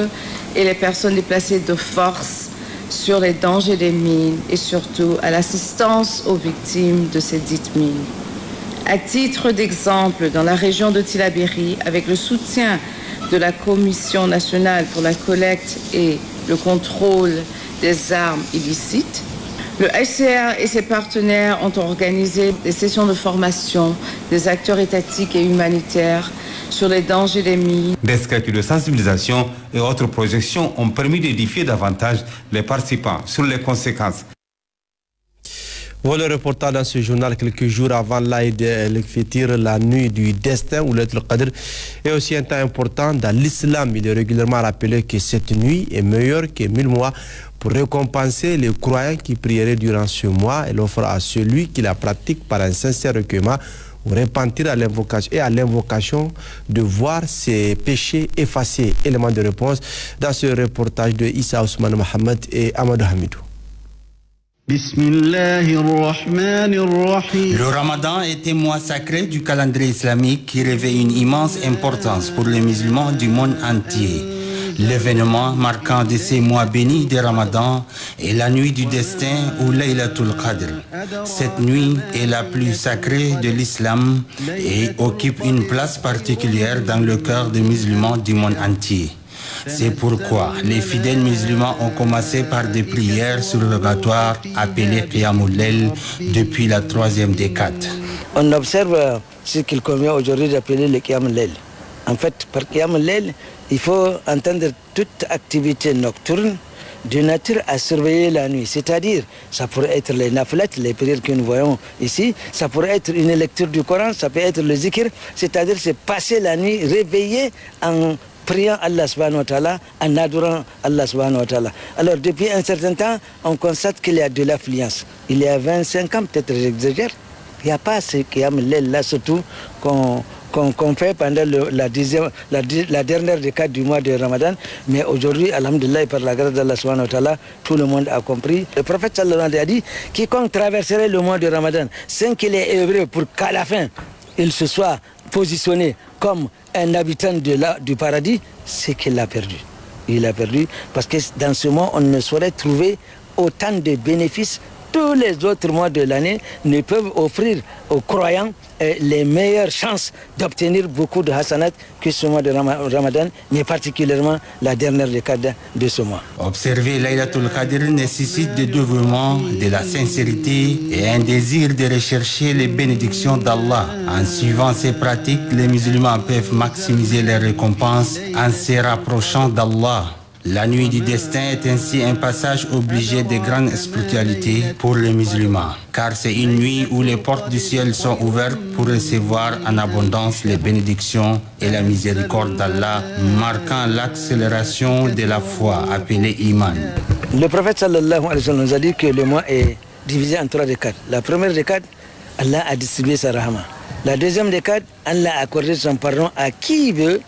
et les personnes déplacées de force sur les dangers des mines et surtout à l'assistance aux victimes de ces dites mines. À titre d'exemple, dans la région de Tillabéri, avec le soutien de la Commission nationale pour la collecte et le contrôle des armes illicites, le HCR et ses partenaires ont organisé des sessions de formation des acteurs étatiques et humanitaires sur les dangers des mines. Des calculs de sensibilisation et autres projections ont permis d'édifier davantage les participants sur les conséquences. Voilà le reportage dans ce journal quelques jours avant l'Aïd el-Fitr, la nuit du destin ou l'Aïd el-Qadr est aussi un temps important dans l'islam. Il est régulièrement rappelé que cette nuit est meilleure que 1000 mois pour récompenser les croyants qui prieraient durant ce mois. Elle offre à celui qui la pratique par un sincère recueillement ou repentir à l'invocation de voir ses péchés effacés. Élément de réponse dans ce reportage de Issa Ousmane Mohamed et Amadou Hamidou. Le Ramadan est un mois sacré du calendrier islamique qui revêt une immense importance pour les musulmans du monde entier. L'événement marquant de ces mois bénis de Ramadan est la nuit du destin ou Laylatul Qadr. Cette nuit est la plus sacrée de l'islam et occupe une place particulière dans le cœur des musulmans du monde entier. C'est pourquoi les fidèles musulmans ont commencé par des prières surrogatoires appelées Qiyamul Layl depuis la 3e décade. On observe ce qu'il convient aujourd'hui d'appeler le Qiyamul Layl. En fait, par Qiyamul Layl, il faut entendre toute activité nocturne de nature à surveiller la nuit. C'est-à-dire, ça pourrait être les nafilat, les prières que nous voyons ici, ça pourrait être une lecture du Coran, ça peut être le zikr, c'est-à-dire c'est passer la nuit réveillé en priant Allah subhanahu wa ta'ala, en adorant Allah subhanahu wa ta'ala. Alors depuis un certain temps, on constate qu'il y a de l'affluence. Il y a 25 ans, peut-être j'exagère, il n'y a pas ce Qiyam al-Layl là surtout qu'on fait pendant la dernière décade du mois de Ramadan. Mais aujourd'hui, alhamdulillah, par la grâce d'Allah subhanahu wa ta'ala, tout le monde a compris. Le prophète sallallahu alayhi wa sallam a dit, quiconque traverserait le mois de Ramadan sans qu'il ait œuvré pour qu'à la fin, il se soit positionné comme un habitant du paradis, c'est qu'il a perdu. Il a perdu parce que dans ce mois, on ne saurait trouver autant de bénéfices. Tous les autres mois de l'année ne peuvent offrir aux croyants les meilleures chances d'obtenir beaucoup de hasanat que ce mois de Ramadan, mais particulièrement la dernière décade de ce mois. Observer Laylatul Qadr nécessite du dévouement, de la sincérité et un désir de rechercher les bénédictions d'Allah. En suivant ces pratiques, les musulmans peuvent maximiser les récompenses en se rapprochant d'Allah. La nuit du destin est ainsi un passage obligé de grande spiritualité pour les musulmans, car c'est une nuit où les portes du ciel sont ouvertes pour recevoir en abondance les bénédictions et la miséricorde d'Allah, marquant l'accélération de la foi appelée Iman. Le prophète sallallahu alayhi wa sallam nous a dit que le mois est divisé en 3 décades. La première décade, Allah a distribué sa rahma. La deuxième décade, Allah a accordé son pardon à qui il veut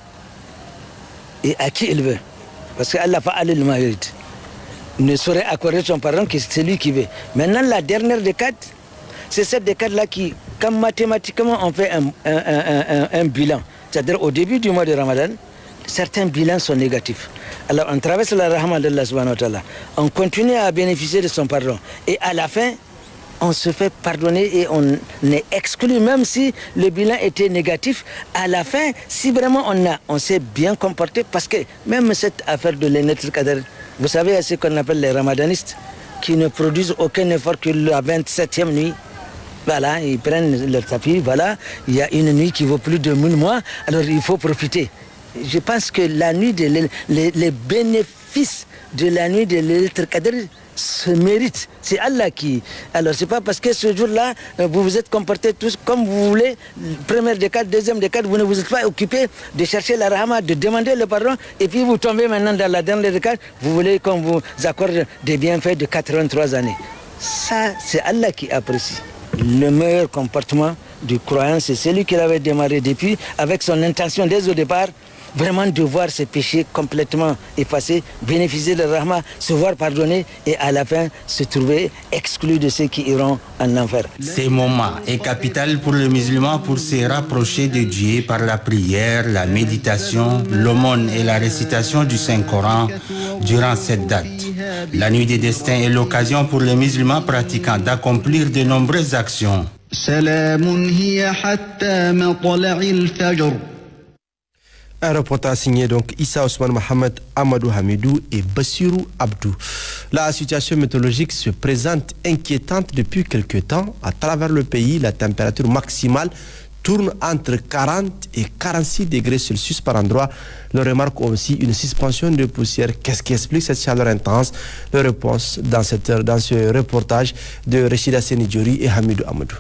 et à qui il veut. Parce qu'Allah fa'ala lima yurid. Ne saurait accorder son pardon que celui qui veut. Maintenant, la dernière décade, c'est cette décade-là qui quand mathématiquement on fait un bilan, c'est-à-dire au début du mois de Ramadan, certains bilans sont négatifs. Alors on traverse la rahma d'Allah subhanahu wa ta'ala, on continue à bénéficier de son pardon. Et à la fin, on se fait pardonner et on est exclu, même si le bilan était négatif. À la fin, si vraiment on s'est bien comporté, parce que même cette affaire de Laylatul Qadr, vous savez, ce qu'on appelle les ramadanistes, qui ne produisent aucun effort que la 27e nuit. Voilà, ils prennent leur tapis, voilà, il y a une nuit qui vaut plus de 1000 mois, alors il faut profiter. Je pense que la nuit, les bénéfices de la nuit de Laylatul Qadr se méritent. C'est Allah qui... Alors c'est pas parce que ce jour-là, vous vous êtes comportés tous comme vous voulez, première décade, deuxième décade, vous ne vous êtes pas occupé de chercher la rahma, de demander le pardon, et puis vous tombez maintenant dans la dernière décade, vous voulez qu'on vous accorde des bienfaits de 83 années. Ça, c'est Allah qui apprécie. Le meilleur comportement du croyant, c'est celui qui avait démarré depuis, avec son intention dès au départ, vraiment de voir ses péchés complètement effacés, bénéficier de rahma, se voir pardonner et à la fin se trouver exclu de ceux qui iront en enfer. Ce moment est capital pour le musulman pour se rapprocher de Dieu par la prière, la méditation, l'aumône et la récitation du Saint-Coran durant cette date. La nuit des destins est l'occasion pour les musulmans pratiquants d'accomplir de nombreuses actions. Un reportage signé donc Issa Ousmane Mohamed, Amadou Hamidou et Bassirou Abdou. La situation météorologique se présente inquiétante depuis quelques temps. À travers le pays, la température maximale tourne entre 40 et 46 degrés Celsius par endroit. Le remarque aussi une suspension de poussière. Qu'est-ce qui explique cette chaleur intense? Les réponses dans ce reportage de Rachida Senidjori et Hamidou Amadou.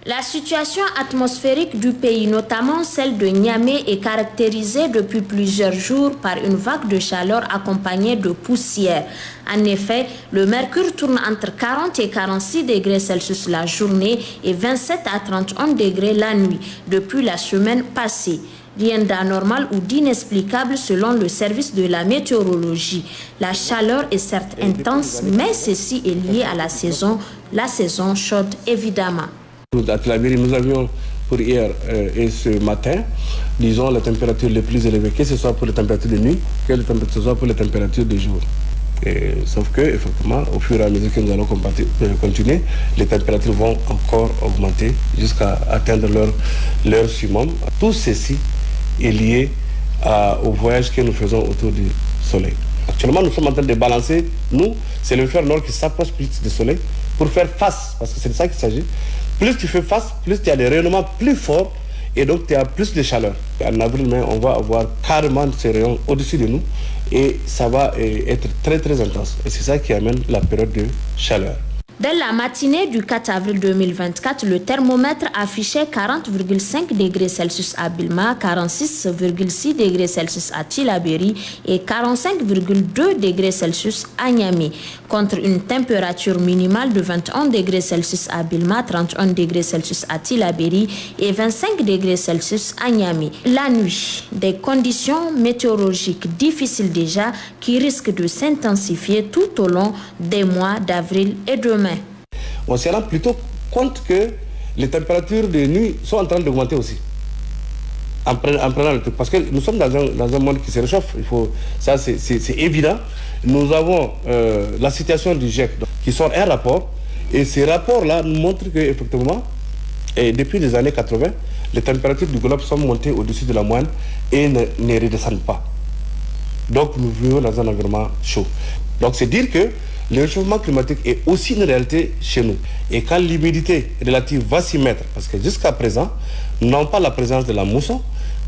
La situation atmosphérique du pays, notamment celle de Niamey, est caractérisée depuis plusieurs jours par une vague de chaleur accompagnée de poussière. En effet, le mercure tourne entre 40 et 46 degrés Celsius la journée et 27 à 31 degrés la nuit depuis la semaine passée. Rien d'anormal ou d'inexplicable selon le service de la météorologie. La chaleur est certes intense, mais ceci est lié à la saison chaude évidemment. À Tillabéri, nous avions pour hier et ce matin, disons, la température les plus élevée, que ce soit pour les températures de nuit, que ce soit pour les températures de jour. Sauf que, effectivement, au fur et à mesure que nous allons continuer, les températures vont encore augmenter jusqu'à atteindre leur summum. Tout ceci est lié au voyage que nous faisons autour du Soleil. Actuellement, nous sommes en train de balancer, c'est l'hémisphère nord qui s'approche plus du Soleil pour faire face, parce que c'est de ça qu'il s'agit. Plus tu fais face, plus tu as des rayonnements plus forts et donc tu as plus de chaleur. En avril-mai, on va avoir carrément ces rayons au-dessus de nous et ça va être très très intense. Et c'est ça qui amène la période de chaleur. Dès la matinée du 4 avril 2024, le thermomètre affichait 40,5 degrés Celsius à Bilma, 46,6 degrés Celsius à Tillabéri et 45,2 degrés Celsius à Niamey, contre une température minimale de 21 degrés Celsius à Bilma, 31 degrés Celsius à Tillabéri et 25 degrés Celsius à Niamey. La nuit, des conditions météorologiques difficiles déjà qui risquent de s'intensifier tout au long des mois d'avril et de mai. On se rend plutôt compte que les températures de nuit sont en train d'augmenter aussi. En prenant le truc. Parce que nous sommes dans un monde qui se réchauffe. Ça, c'est évident. Nous avons la situation du GIEC qui sort un rapport. Et ces rapports-là nous montrent qu'effectivement, depuis les années 80, les températures du globe sont montées au-dessus de la moyenne et ne redescendent pas. Donc nous vivons dans un environnement chaud. Donc c'est dire que le réchauffement climatique est aussi une réalité chez nous. Et quand l'humidité relative va s'y mettre, parce que jusqu'à présent, nous n'avons pas la présence de la mousson,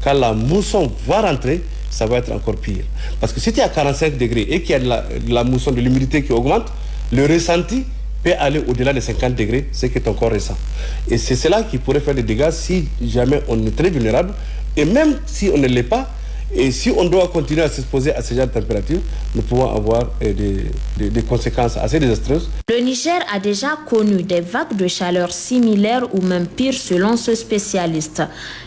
quand la mousson va rentrer, ça va être encore pire. Parce que si tu es à 45 degrés et qu'il y a de la mousson, de l'humidité qui augmente, le ressenti peut aller au-delà de 50 degrés, ce qui est encore récent. Et c'est cela qui pourrait faire des dégâts si jamais on est très vulnérable. Et même si on ne l'est pas, et si on doit continuer à s'exposer à ce genre de température, nous pouvons avoir des conséquences assez désastreuses. Le Niger a déjà connu des vagues de chaleur similaires ou même pires selon ce spécialiste.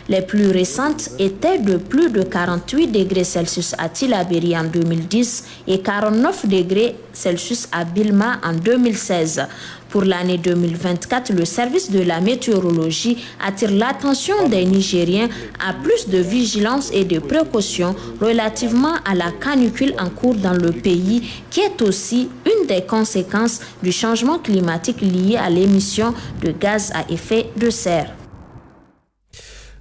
Les plus récentes étaient de plus de 48 degrés Celsius à Tillabéri en 2010 et 49 degrés Celsius à Bilma en 2016. Pour l'année 2024, le service de la météorologie attire l'attention des Nigériens à plus de vigilance et de précautions relativement à la canicule en cours dans le pays, qui est aussi une des conséquences du changement climatique lié à l'émission de gaz à effet de serre.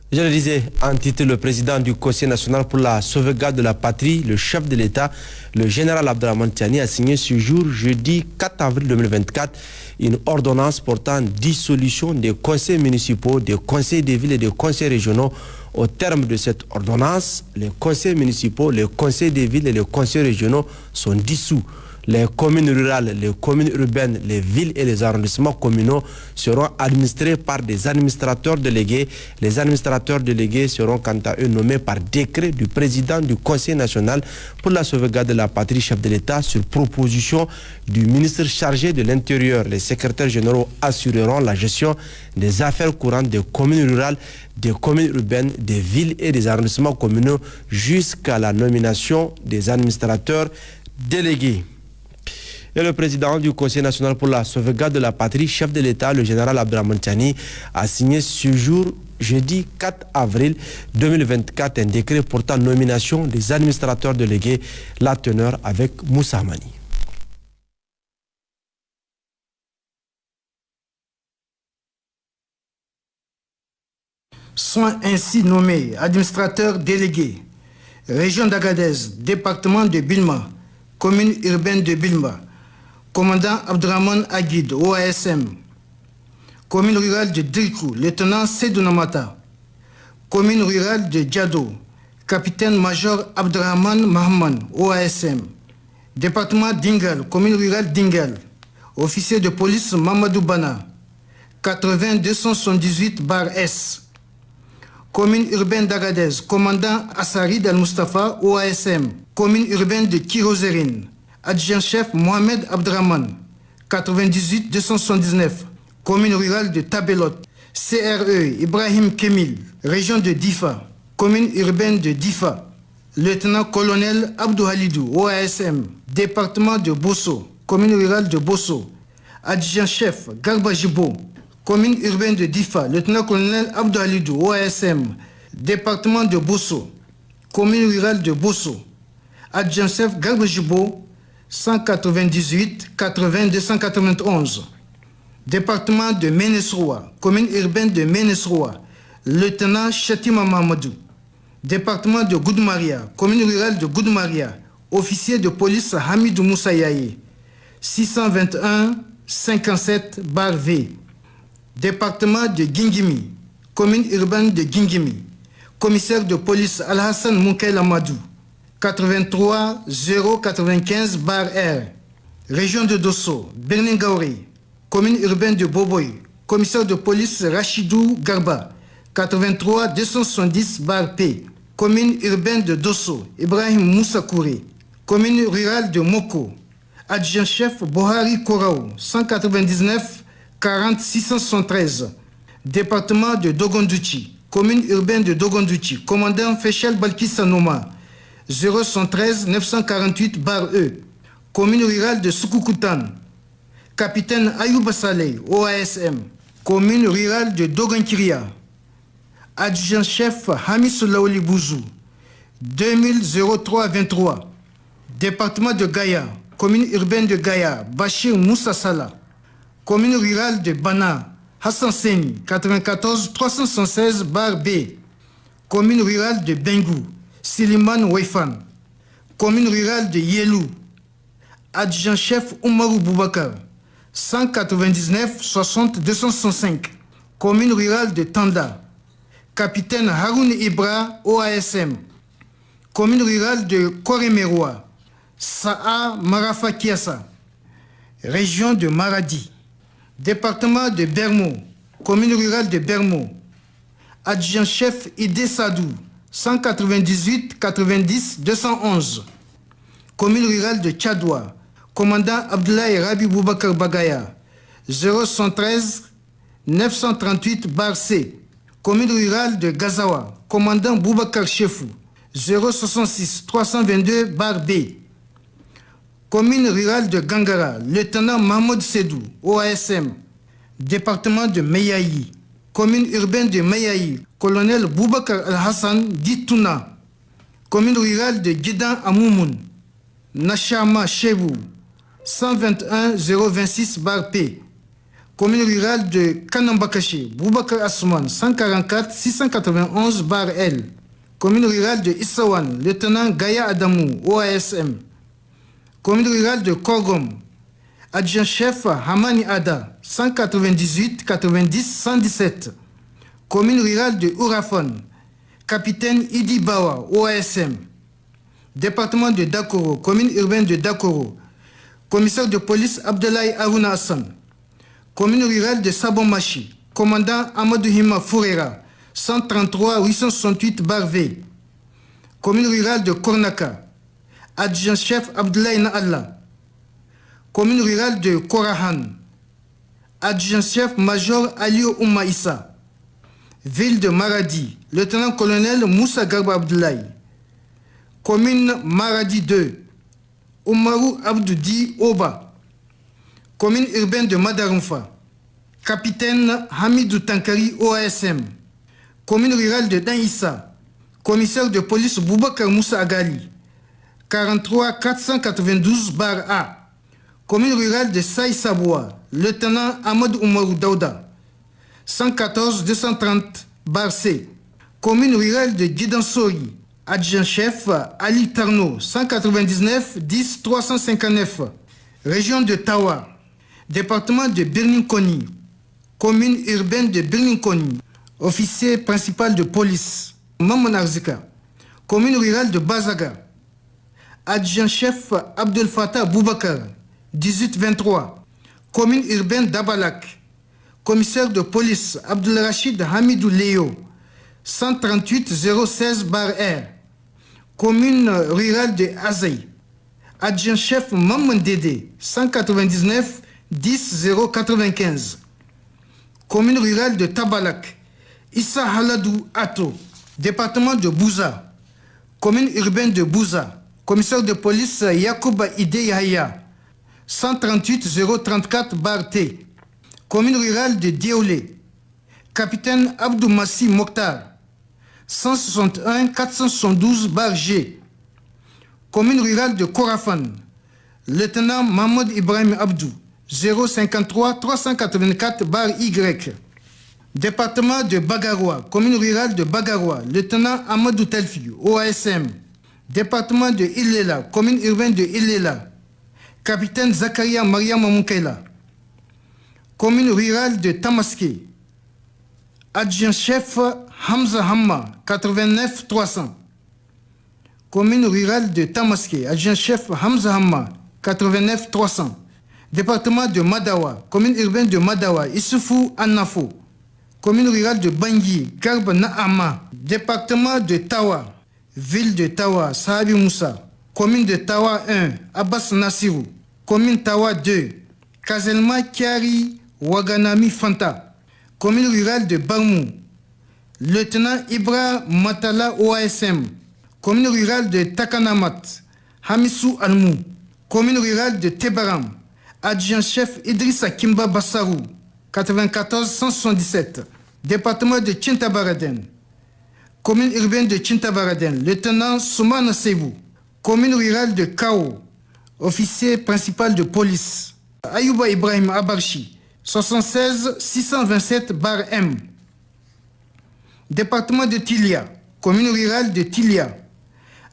Je le disais, en titre, le président du Conseil national pour la sauvegarde de la patrie, le chef de l'État, le général Abdraman Tiani, a signé ce jour, jeudi 4 avril 2024, une ordonnance portant dissolution des conseils municipaux, des conseils des villes et des conseils régionaux. Au terme de cette ordonnance, les conseils municipaux, les conseils des villes et les conseils régionaux sont dissous. Les communes rurales, les communes urbaines, les villes et les arrondissements communaux seront administrés par des administrateurs délégués. Les administrateurs délégués seront quant à eux nommés par décret du président du Conseil national pour la sauvegarde de la patrie, chef de l'État, sur proposition du ministre chargé de l'Intérieur. Les secrétaires généraux assureront la gestion des affaires courantes des communes rurales, des communes urbaines, des villes et des arrondissements communaux jusqu'à la nomination des administrateurs délégués. Et le président du Conseil national pour la sauvegarde de la patrie, chef de l'État, le général Abdraman Tiani, a signé ce jour, jeudi 4 avril 2024, un décret portant nomination des administrateurs délégués, la teneur avec Moussa Mani. Sont ainsi nommés administrateurs délégués, région d'Agadez, département de Bilma, commune urbaine de Bilma, commandant Abdraman Aguid, OASM, commune rurale de Drikou, lieutenant Sedounamata, commune rurale de Djado, capitaine-major Abdraman Mahman, OASM, département d'Ingal, commune rurale d'Ingal, officier de police Mamadou Bana, 80-278-S, commune urbaine d'Agadez, commandant Assarid Al-Mustafa, OASM, commune urbaine de Kirozerine, adjoint-chef Mohamed Abdraman, 98-279, commune rurale de Tabelot, CRE Ibrahim Kemil, région de Difa, commune urbaine de Difa, lieutenant-colonel Abdou Halidou, OASM, département de Bosso, commune rurale de Bosso, adjoint-chef Garba Jibo, commune urbaine de Difa, lieutenant-colonel Abdou Halidou, OASM, département de Bosso, commune rurale de Bosso, adjoint-chef Garba Jibo, 198 80 291. Département de Ménesroa, commune urbaine de Ménesroa, lieutenant Chatima Mamadou. Département de Goudmaria, commune rurale de Goudmaria, officier de police Hamidou Moussayaye, 621 57-V. Département de Gingimi, commune urbaine de Gingimi, commissaire de police Al-Hassan Moukail Amadou, 83 095-R. Région de Dosso, Berningaouri, commune urbaine de Boboy, commissaire de police Rachidou Garba, 83 270-P. Commune urbaine de Dosso, Ibrahim Moussakouri, commune rurale de Moko, adjoint-chef Bohari Koraou, 199 40 673. Département de Dogondouchi, commune urbaine de Dogondouchi, commandant Fechel Balkisanoma, 0113 948-E, commune rurale de Soukoukoutane, capitaine Ayouba Saleh, OASM, commune rurale de Dogankiria, adjoint-chef Hamis Laouli Bouzou, 2003-23, département de Gaïa, commune urbaine de Gaïa, Bachir Moussa Sala, commune rurale de Bana, Hassan Seni, 94 316-B, commune rurale de Bengou, Siliman Weifan, commune rurale de Yelou, adjoint-chef Oumarou Boubakar, 199 60 265, commune rurale de Tanda, capitaine Haroun Ibra, OASM, commune rurale de Koremeroa, Saa Marafa Kiassa, région de Maradi, département de Bermo, commune rurale de Bermo, adjoint-chef Idé Sadou, 198 90 211, commune rurale de Tchadoua, commandant Abdoulaye Rabi Boubakar Bagaya, 0113 938-C, commune rurale de Gazawa, commandant Boubakar Chefou, 066 322-B, Commune rurale de Gangara, lieutenant Mahmoud Sedou, OASM. Département de Meyaï. Commune urbaine de Meyaï, colonel Boubacar Al-Hassan Ditouna. Commune rurale de Guidan Amoumoun. Nachama Chebou, 121 026 bar P. Commune rurale de Kanambakaché, Boubacar Asman, 144 691 bar L. Commune rurale de Issawan, lieutenant Gaya Adamou, OASM. Commune rurale de Kogom, adjoint-chef Hamani Ada, 198 90 117. Commune rurale de Ourafon, capitaine Idi Bawa, OASM. Département de Dakoro, commune urbaine de Dakoro, commissaire de police Abdoulaye Aruna Hassan. Commune rurale de Sabonmachi, commandant Amadou Hima Fourera, 133 868 bar V. Commune rurale de Kornaka, adjoint-chef Abdoulaye Naalla. Commune rurale de Korahan, adjoint-chef major Alio Ouma Issa. Ville de Maradi, lieutenant-colonel Moussa Garba Abdoulaye. Commune Maradi 2, Oumarou Abdoudi Oba. Commune urbaine de Madarumfa, capitaine Hamidou Tankari OASM. Commune rurale de Danissa, commissaire de police Boubacar Moussa Agali, 43 492 bar A. Commune rurale de Saï Saboua, lieutenant Ahmad Oumarou Daouda, 114 230 bar C. Commune rurale de Guidansori, adjoint-chef Ali Tarno, 199 10 359. Région de Tawa, département de Birninkoni, commune urbaine de Birninkoni, officier principal de police Maman Arzika. Commune rurale de Bazaga, adjoint-chef Abdel Fattah Boubacar, 1823. Commune urbaine d'Abalak, commissaire de police Abdel Rachid Hamidou Léo, 138 016 bar R. Commune rurale de Azaï, adjoint-chef Maman Dédé, 199 10 095. Commune rurale de Tabalak, Issa Haladou Ato, département de Bouza. Commune urbaine de Bouza, commissaire de police Yacouba Ide Yahya, 138 034 bar T. Commune rurale de Dieolé, capitaine Abdou Massi Mokhtar, 161 472 bar G. Commune rurale de Korafan, lieutenant Mahmoud Ibrahim Abdou, 053 384 bar Y. Département de Bagaroua, commune rurale de Bagaroua, lieutenant Amadou Telfi, OASM. Département de Ilela, commune urbaine de Ilela, capitaine Zakaria Maria Mamoukaila. Commune rurale de Tamaské, adjoint-chef Hamza Hamma, 89 300. Commune rurale de Tamaské, adjoint-chef Hamza Hamma, 89 300. Département de Madawa, commune urbaine de Madawa, Issoufou Annafo. Commune rurale de Bangui, Garba Naama. Département de Tawa, ville de Tawa, Sahabi Moussa. Commune de Tawa 1, Abbas Nassirou. Commune Tawa 2, Kazelma Kiari Waganami Fanta. Commune rurale de Barmou, lieutenant Ibra Matala OASM. Commune rurale de Takanamat, Hamissou Almou. Commune rurale de Tebaram, adjoint-chef Idrissa Kimba Bassarou, 94 177. Département de Tchintabaraden. Commune urbaine de Tchintabaraden, lieutenant Soumana Sebou. Commune rurale de Kao, officier principal de police Ayouba Ibrahim Abarchi, 76 627 bar M. Département de Tilia, commune rurale de Tilia,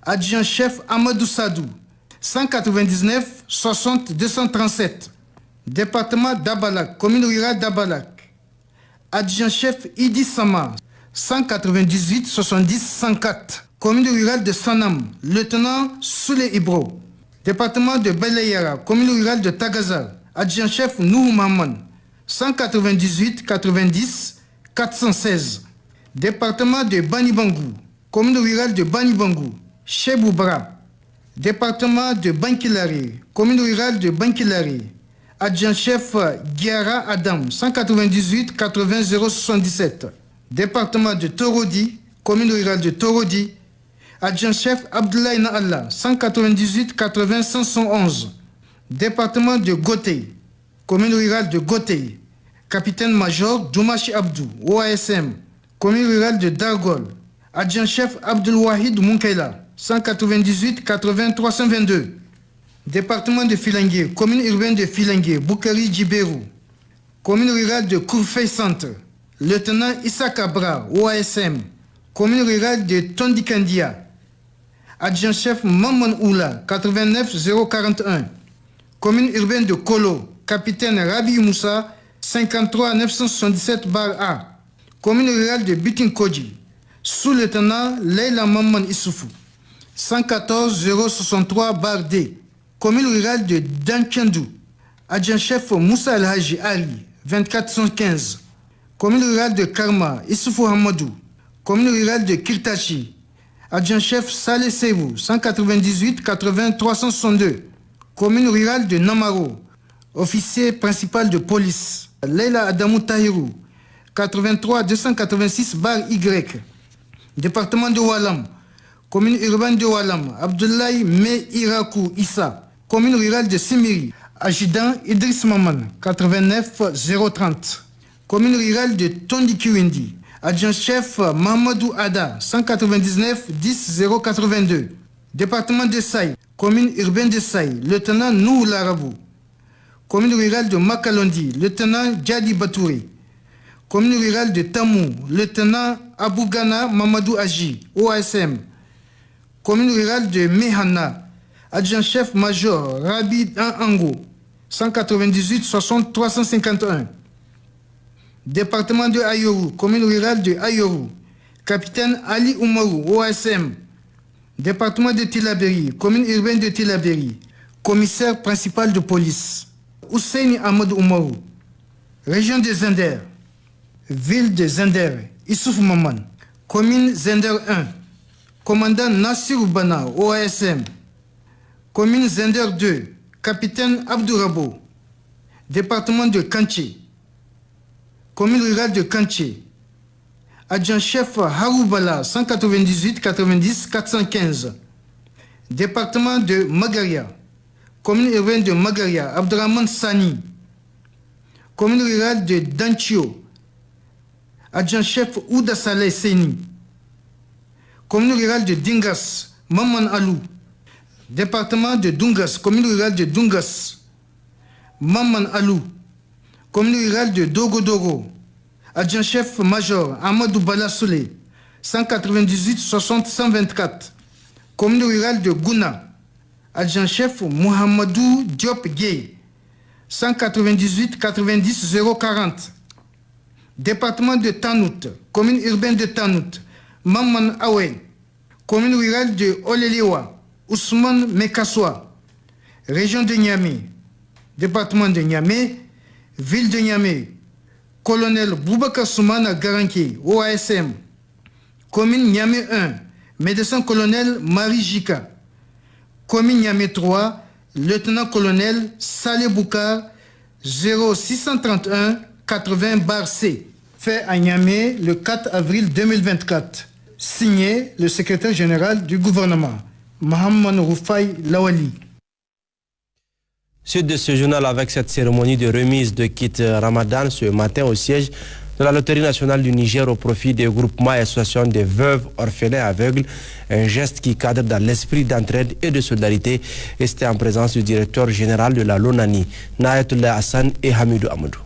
adjoint-chef Amadou Sadou, 199 60 237. Département d'Abalak, commune rurale d'Abalak, adjoint-chef Idi Sama, 198 70 104. Commune rurale de Sanam, lieutenant Soule Ibro. Département de Belayara, commune rurale de Tagazar, adjoint-chef Nouhou Maman, 198 90 416. Département de Banibangou, commune rurale de Banibangou, Cheboubra. Département de Bankilari, commune rurale de Bankilari, adjoint-chef Guiara Adam, 198 80 077. Département de Torodi, commune rurale de Torodi, adjoint-chef Abdoulaye Naalla, 198 80 511. Département de Gotei, commune rurale de Gotei, capitaine-major Doumachi Abdou, OASM, commune rurale de Dargol, adjoint-chef Abdul Wahid Munkaila, 198 80 322. Département de Filangué, commune urbaine de Filangué, Boukari Djibérou, commune rurale de Kourfey Centre, lieutenant Issa Kabra, OASM, commune rurale de Tondikandia, adjoint-chef Maman Oula, 89 041, commune urbaine de Kolo, capitaine Rabi Moussa, 53 977 A, commune rurale de Bitinkoji, sous-lieutenant Leila Maman Issoufou, 114 063 D, commune rurale de Dankendou, adjoint-chef Moussa El Haji Ali, 2415, commune rurale de Karma, Issoufou Hamadou, commune rurale de Kirtachi, adjoint-chef Saleh Seibou, 198 80 362, commune rurale de Namaro, officier principal de police, Leila Adamou Tahirou, 83 286 Y, département de Walam, commune urbaine de Walam, Abdoulaye Me Irakou Issa, commune rurale de Simiri, adjudant Idriss Maman, 89 030, commune rurale de Tondikiwindi, adjoint-chef Mahamadou Ada, 199 10 082, département de Saï, commune urbaine de Saï, lieutenant Nou Larabou, commune rurale de Makalondi, lieutenant Djadi Batouri, commune rurale de Tamou, lieutenant Abougana Mamadou Aji, OASM, commune rurale de Mehana, adjoint-chef major Rabi Ango, 198 60 351, département de Ayoru, commune rurale de Ayoru, capitaine Ali Oumarou, OASM, département de Tilaberi, commune urbaine de Tilaberi, commissaire principal de police, Ousseini Ahmed Oumarou, région de Zender, ville de Zender, Issouf Maman, commune Zender 1, commandant Nassir Oubana, OASM, commune Zender 2, capitaine Abdourabo, département de Kanché, commune rurale de Kanché, adjoint-chef Haroubala, 198 90 415, département de Magaria, commune urbaine de Magaria, Abdraman Sani, commune rurale de Danchio, adjoint-chef Ouda Saleh Seni, commune rurale de Dingas, Maman Alou, département de Dungas, commune rurale de Dungas, Maman Alou, commune rurale de Dogo, adjoint-chef major Amadou Bala Soulé, 198 60 124, commune rurale de Gouna, adjoint-chef Mohamedou Diop Gueye, 198 90 040, département de Tanout, commune urbaine de Tanout, Maman Awe, commune rurale de Olelewa, Ousmane Mekassoua, région de Niamey, département de Niamey, ville de Niamey, colonel Boubacar Soumana Garanké, OASM, commune Niamey 1, médecin-colonel Marie Jika, commune Niamey 3, lieutenant-colonel Saleh Boukar, 0631 80 C, fait à Niamey le 4 avril 2024, signé le secrétaire général du gouvernement, Mohamed Roufaï Lawali. Suite de ce journal avec cette cérémonie de remise de kit Ramadan ce matin au siège de la Loterie nationale du Niger au profit des groupements et associations des veuves, orphelins, aveugles. Un geste qui cadre dans l'esprit d'entraide et de solidarité. Et c'était en présence du directeur général de la LONANI, Nayatullah Hassan et Hamidou Amadou.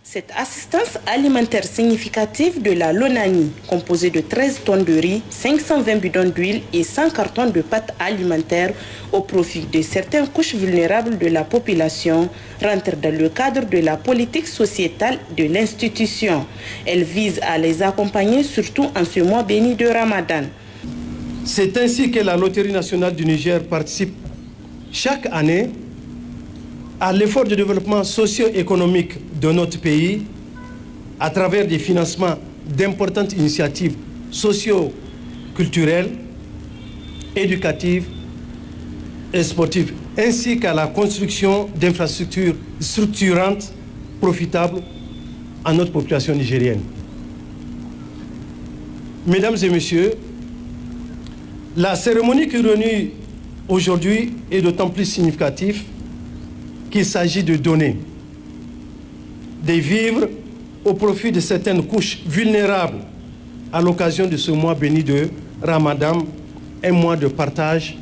Cette assistance alimentaire significative de la LONANI, composée de 13 tonnes de riz, 520 bidons d'huile et 100 cartons de pâtes alimentaires au profit de certaines couches vulnérables de la population, rentre dans le cadre de la politique sociétale de l'institution. Elle vise à les accompagner surtout en ce mois béni de Ramadan. C'est ainsi que la Loterie nationale du Niger participe chaque année à l'effort de développement socio-économique de notre pays à travers des financements d'importantes initiatives socio-culturelles, éducatives et sportives, ainsi qu'à la construction d'infrastructures structurantes, profitables à notre population nigérienne. Mesdames et messieurs, la cérémonie qui est réunie aujourd'hui est d'autant plus significative qu'il s'agit de donner des vivres au profit de certaines couches vulnérables à l'occasion de ce mois béni de Ramadan, un mois de partage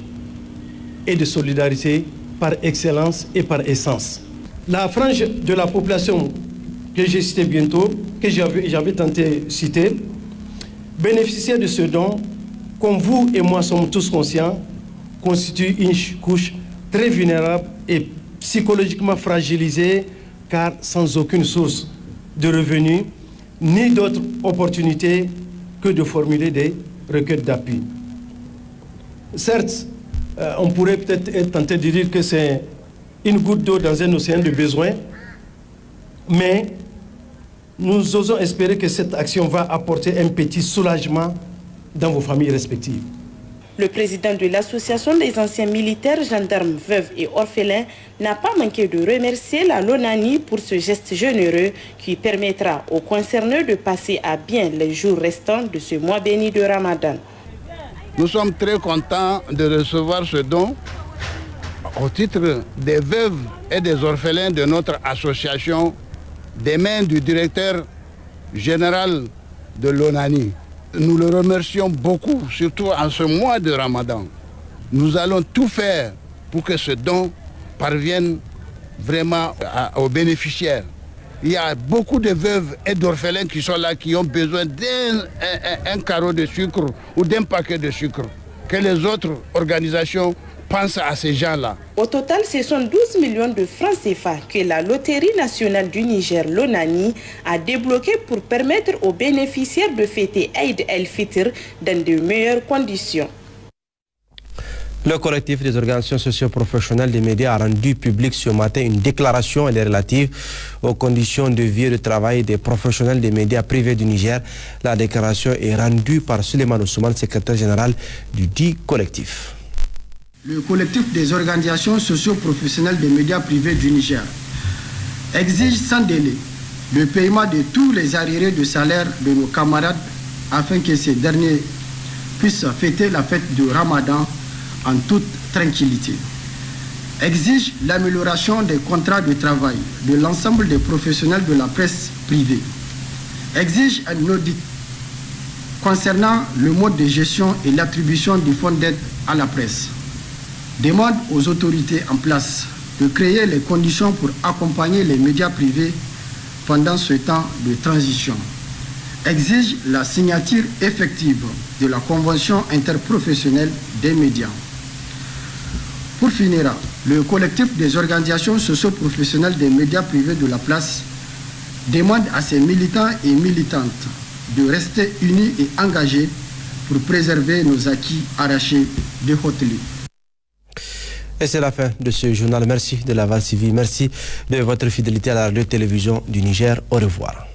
et de solidarité par excellence et par essence. La frange de la population que j'ai citée bientôt, que j'avais tenté de citer, bénéficiaire de ce don, comme vous et moi sommes tous conscients, constitue une couche très vulnérable et psychologiquement fragilisée, car sans aucune source de revenus, ni d'autres opportunités que de formuler des requêtes d'appui. Certes, on pourrait peut-être être tenté de dire que c'est une goutte d'eau dans un océan de besoins, mais nous osons espérer que cette action va apporter un petit soulagement dans vos familles respectives. Le président de l'association des anciens militaires, gendarmes, veuves et orphelins n'a pas manqué de remercier la LONANI pour ce geste généreux qui permettra aux concernés de passer à bien les jours restants de ce mois béni de Ramadan. Nous sommes très contents de recevoir ce don au titre des veuves et des orphelins de notre association des mains du directeur général de l'ONANI. Nous le remercions beaucoup, surtout en ce mois de Ramadan. Nous allons tout faire pour que ce don parvienne vraiment aux bénéficiaires. Il y a beaucoup de veuves et d'orphelins qui sont là, qui ont besoin d'un carreau de sucre ou d'un paquet de sucre. Que les autres organisations pensent à ces gens-là. Au total, ce sont 12 millions de francs CFA que la Loterie nationale du Niger, l'ONANI, a débloqué pour permettre aux bénéficiaires de fêter Eid el-Fitr dans de meilleures conditions. Le collectif des organisations socio-professionnelles des médias a rendu public ce matin une déclaration. Elle est relative aux conditions de vie et de travail des professionnels des médias privés du Niger. La déclaration est rendue par Suleiman Ousmane, secrétaire général du dit collectif. Le collectif des organisations socio-professionnelles des médias privés du Niger exige sans délai le paiement de tous les arriérés de salaire de nos camarades afin que ces derniers puissent fêter la fête de Ramadan en toute tranquillité. Exige l'amélioration des contrats de travail de l'ensemble des professionnels de la presse privée. Exige un audit concernant le mode de gestion et l'attribution du fonds d'aide à la presse. Demande aux autorités en place de créer les conditions pour accompagner les médias privés pendant ce temps de transition. Exige la signature effective de la Convention interprofessionnelle des médias. Pour finir, le collectif des organisations socio-professionnelles des médias privés de la place demande à ses militants et militantes de rester unis et engagés pour préserver nos acquis arrachés de haute lutte. Et c'est la fin de ce journal. Merci de l'avoir suivi. Merci de votre fidélité à la radio-télévision du Niger. Au revoir.